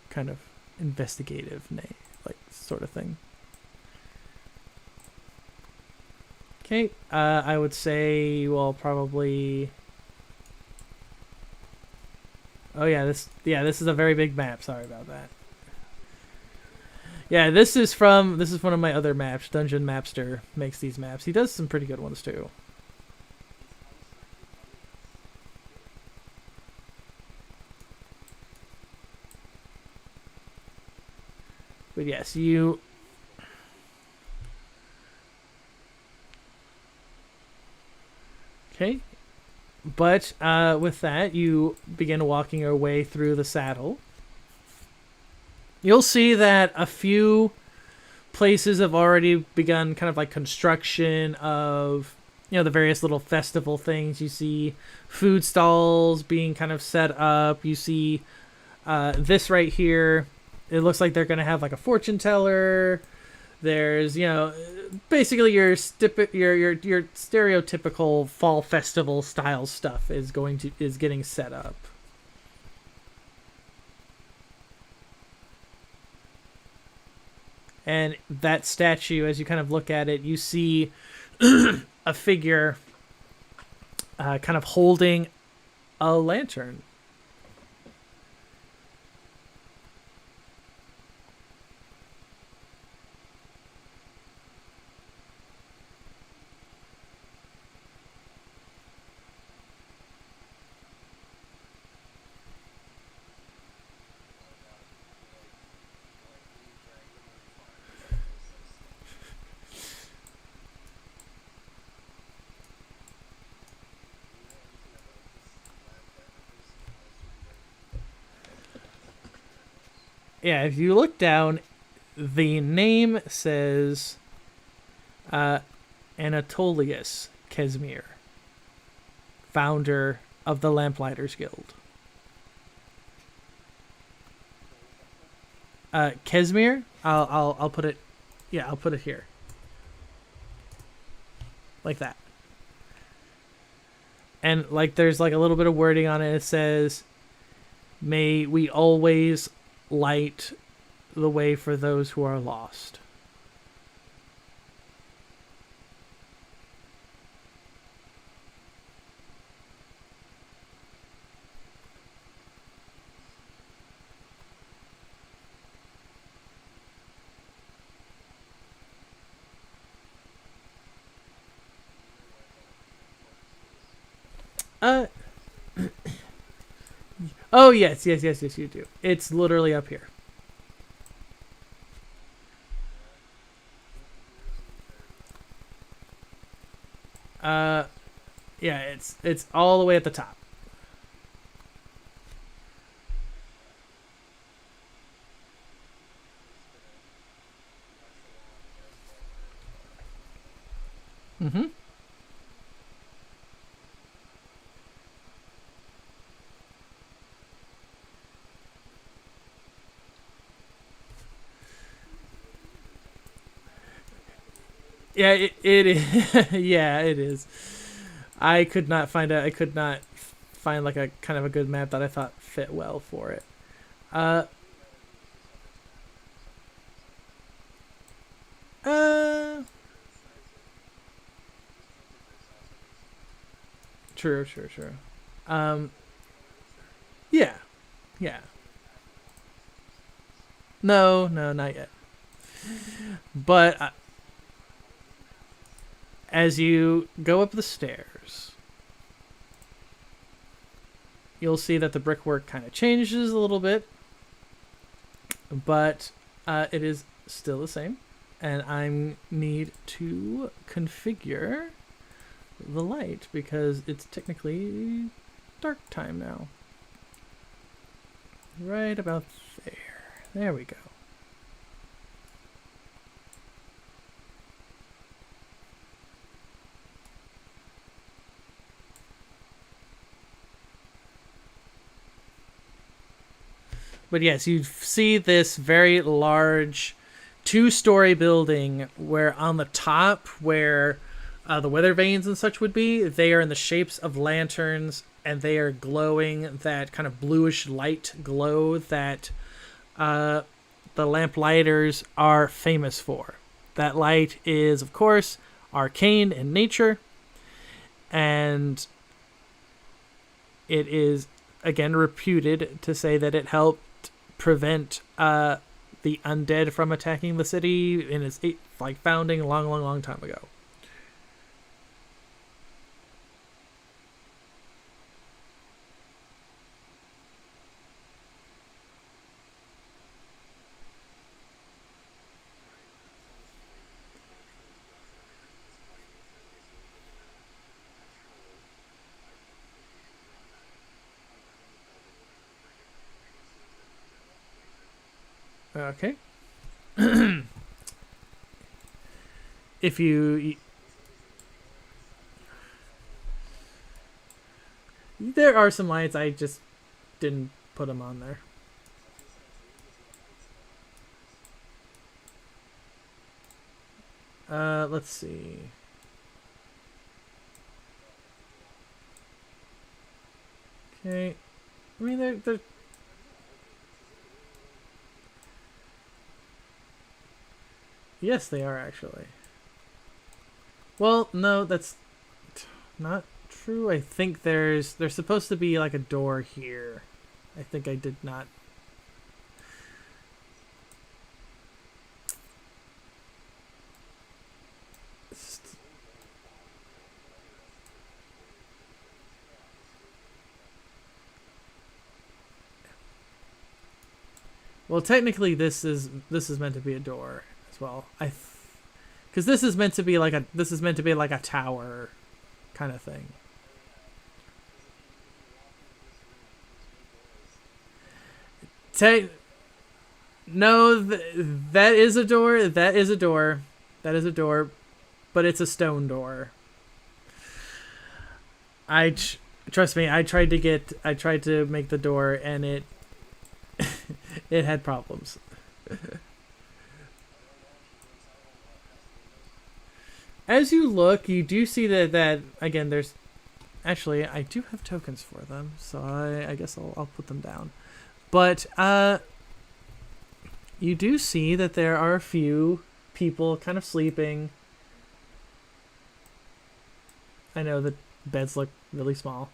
kind of investigative name, like sort of thing. Okay, I would say you all probably. Oh yeah, this is a very big map. Sorry about that. Yeah, this is one of my other maps. Dungeon Mapster makes these maps. He does some pretty good ones too. But yes, you. Okay. But with that, you begin walking your way through the saddle. You'll see that a few places have already begun kind of like construction of, the various little festival things. You see food stalls being kind of set up. You see this right here. It looks like they're going to have like a fortune teller. There's, basically your stereotypical fall festival style stuff is getting set up. And that statue, as you kind of look at it, you see a figure kind of holding a lantern. Yeah, if you look down, The name says Anatolius Kesmir, founder of the Lamplighters Guild. Kesmir, I'll put it. Yeah, I'll put it here, like that. And like, there's like a little bit of wording on it. It says, "May we always light the way for those who are lost." Uh, oh yes, you do. It's literally up here. Yeah, it's all the way at the top. Mm-hmm. Yeah, it is. Yeah, it is. I could not find like a kind of a good map that I thought fit well for it. Uh, uh, true. Um, yeah, yeah. No, not yet. But as you go up the stairs, you'll see that the brickwork kind of changes a little bit, but it is still the same. And I need to configure the light because it's technically dark time now. Right about there. There we go. But yes, you see this very large two-story building where on the top, where the weather vanes and such would be, they are in the shapes of lanterns, and they are glowing that kind of bluish light glow that the lamplighters are famous for. That light is, of course, arcane in nature, and it is, again, reputed to say that it helped prevent the undead from attacking the city in its founding a long time ago. Okay. If you... There are some lights, I just didn't put them on there. Let's see. Okay. I mean, they're... Yes, they are actually. Well, no, that's not true. I think there's supposed to be like a door here. I think I did not. Well, technically, this is meant to be a door as well. Because this is meant to be like a tower kind of thing. No, that is a door. That is a door. That is a door, but it's a stone door. Trust me. I tried to make the door, and it had problems. As you look, you do see that again. There's actually I do have tokens for them, so I guess I'll put them down. But you do see that there are a few people kind of sleeping. I know the beds look really small.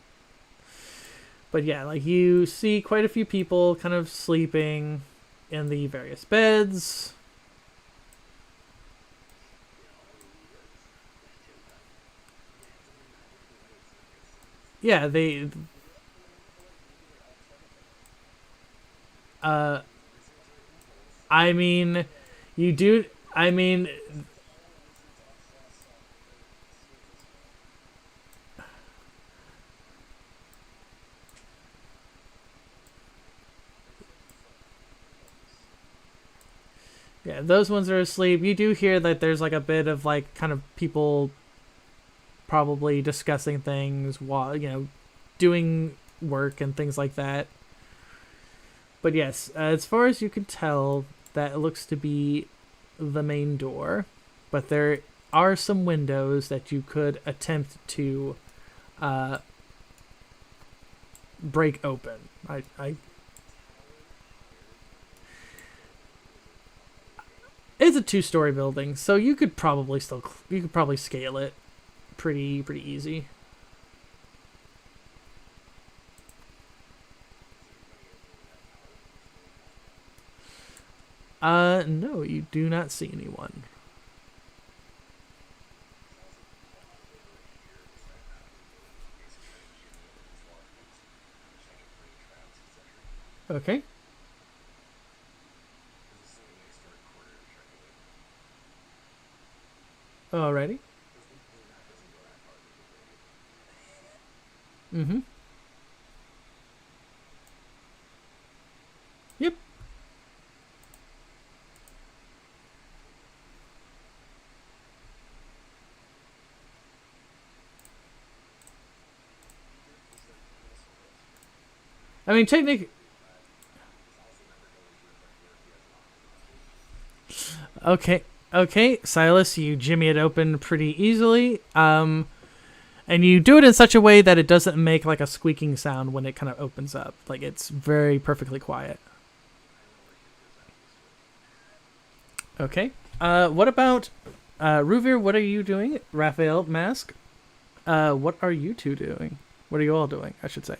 But yeah, like you see quite a few people kind of sleeping in the various beds. Yeah, they uh I mean you do I mean yeah, those ones are asleep. You do hear that there's like a bit of like kind of people probably discussing things while, doing work and things like that. But yes, as far as you can tell, that looks to be the main door. But there are some windows that you could attempt to uh, break open. It's a two-story building, so you could probably scale it pretty easy. No, you do not see anyone. Okay. Alrighty. Mm-hmm. Yep. I mean, technically, okay, okay, Silas, you jimmy it open pretty easily. And you do it in such a way that it doesn't make like a squeaking sound when it kind of opens up. Like it's very perfectly quiet. Okay. What about Ruvir? What are you doing? Raphael, Mask. What are you two doing? What are you all doing? I should say.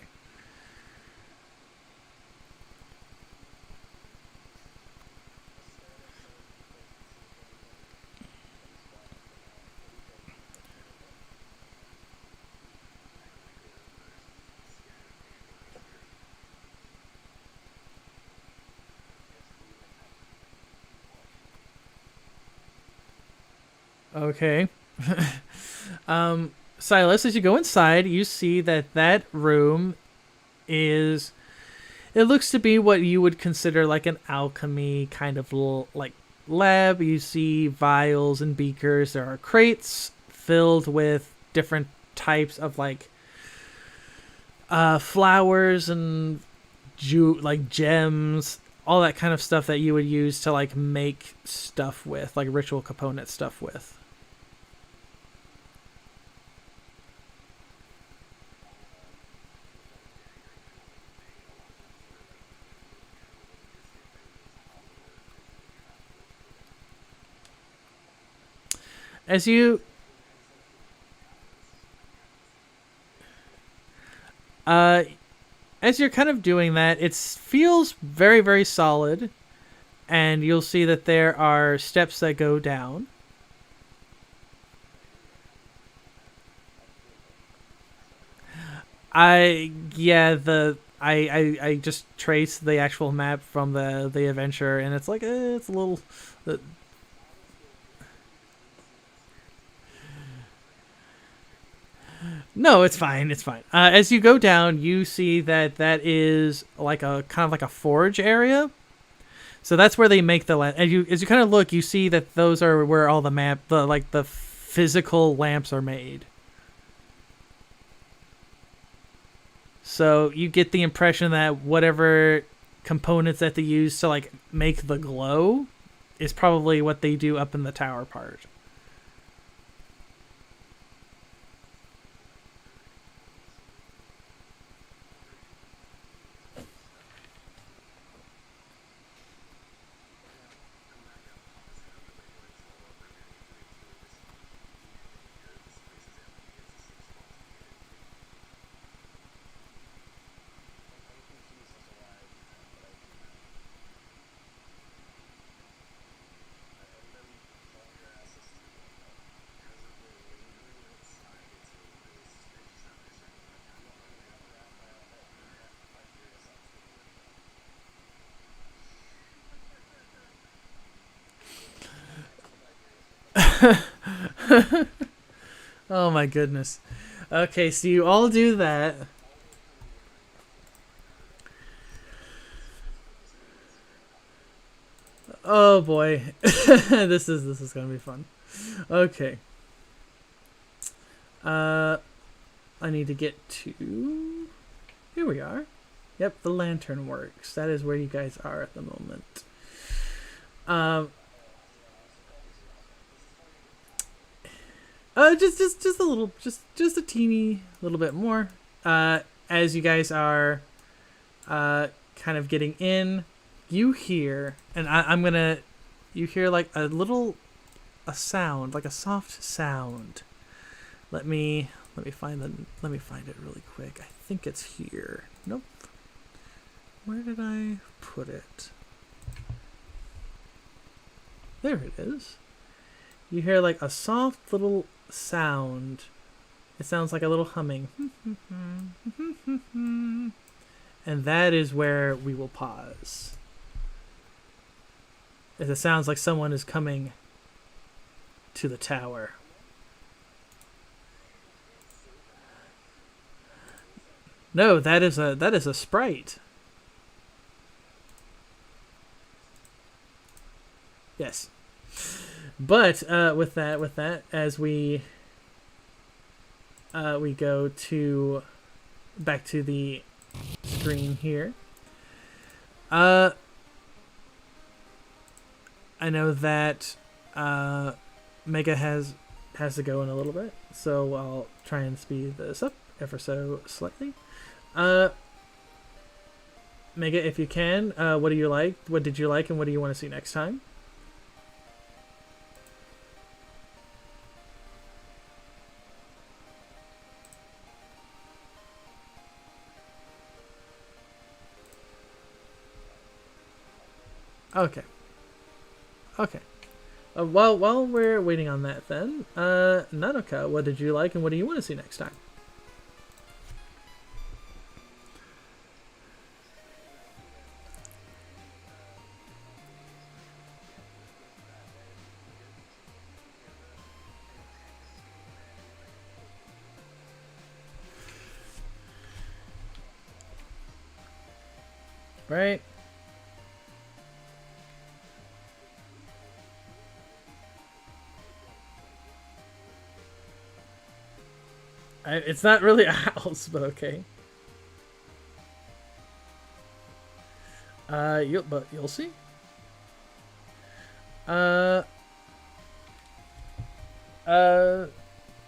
Okay. Silas, as you go inside, you see that room is. It looks to be what you would consider like an alchemy kind of like lab. You see vials and beakers. There are crates filled with different types of like flowers and like gems, all that kind of stuff that you would use to like make stuff with, like ritual component stuff with. As you uh as you're kind of doing that, it feels very solid, and you'll see that there are steps that go down. I yeah the I just traced the actual map from the adventure, and it's like it's a little. Uh, no, it's fine. It's fine. As you go down, you see that is like a kind of like a forge area. So that's where they make the lamp. And as you kind of look, you see that those are where all the physical lamps are made. So you get the impression that whatever components that they use to like make the glow is probably what they do up in the tower part. Oh my goodness. Okay, so you all do that. Oh boy. This is gonna be fun. Okay. I need to get to... Here we are. Yep, the lantern works. That is where you guys are at the moment. Just a little, just a teeny little bit more. As you guys are, kind of getting in, you hear, and you hear like a sound, like a soft sound. Let me find it really quick. I think it's here. Nope. Where did I put it? There it is. You hear like a soft little sound. It sounds like a little humming. And that is where we will pause. As it sounds like someone is coming to the tower. No, that is a sprite. Yes. But with that, as we go to back to the screen here. I know that Mega has to go in a little bit, so I'll try and speed this up ever so slightly. Mega, if you can, what do you like? What did you like, and what do you want to see next time? Okay. Okay. While we're waiting on that, then, Nanoka, what did you like, and what do you want to see next time? Right. It's not really a house, but okay. You'll see.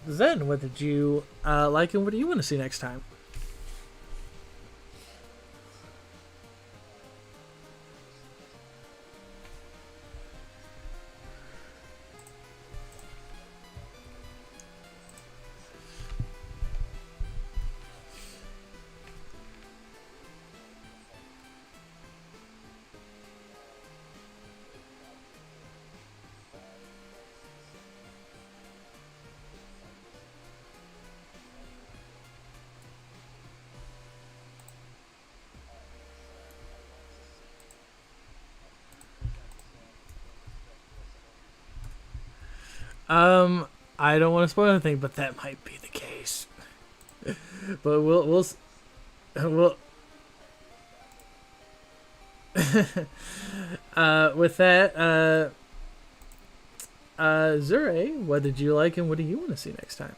Zen, what did you like, and what do you want to see next time? I don't want to spoil anything, but that might be the case. But we'll With that, Zure, what did you like and what do you want to see next time?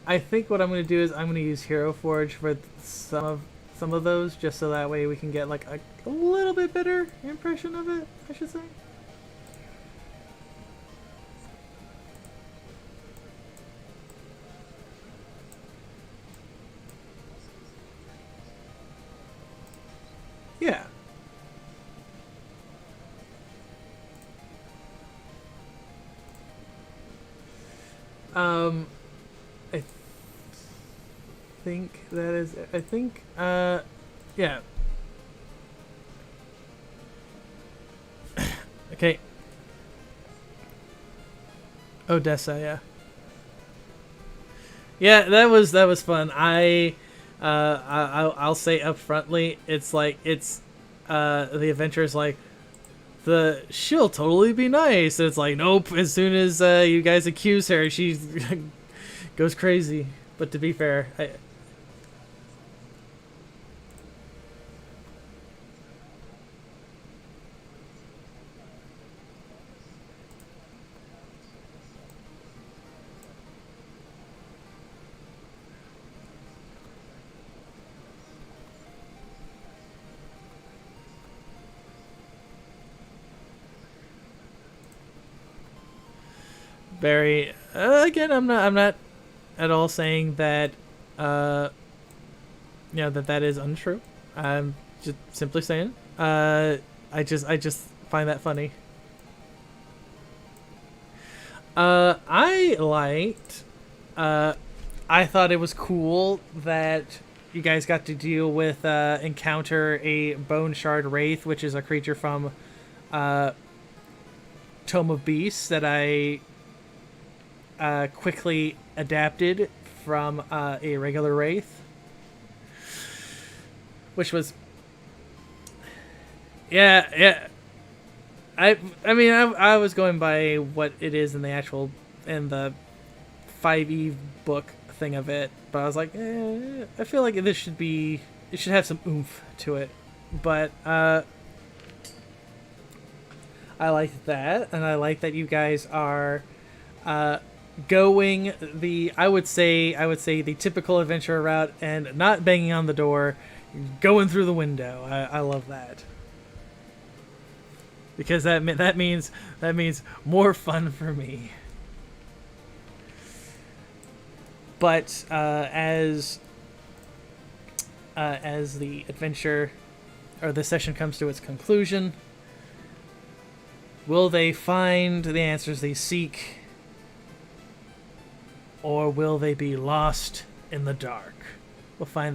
I think what I'm gonna do is I'm gonna use Hero Forge for some of those, just so that way we can get like a little bit better impression of it, I should say. Yeah. I think that is. I think. Yeah. Okay. Odessa, yeah. Yeah, that was fun. I'll say upfrontly, it's like the adventure is like she'll totally be nice. It's like nope. As soon as you guys accuse her, she goes crazy. But to be fair, very again, I'm not at all saying that that is untrue. I'm just simply saying. I just find that funny. I liked. I thought it was cool that you guys got to deal with encounter a bone shard wraith, which is a creature from Tome of Beasts that I quickly adapted from a regular wraith, which was yeah. I mean I was going by what it is in the actual in the 5e book thing of it, but I was like, I feel like it should have some oomph to it, but I like that, and I like that you guys are going the I would say the typical adventure route and not banging on the door, going through the window. I love that, because that means more fun for me. But as the adventure or the session comes to its conclusion, will they find the answers they seek, or will they be lost in the dark? We'll find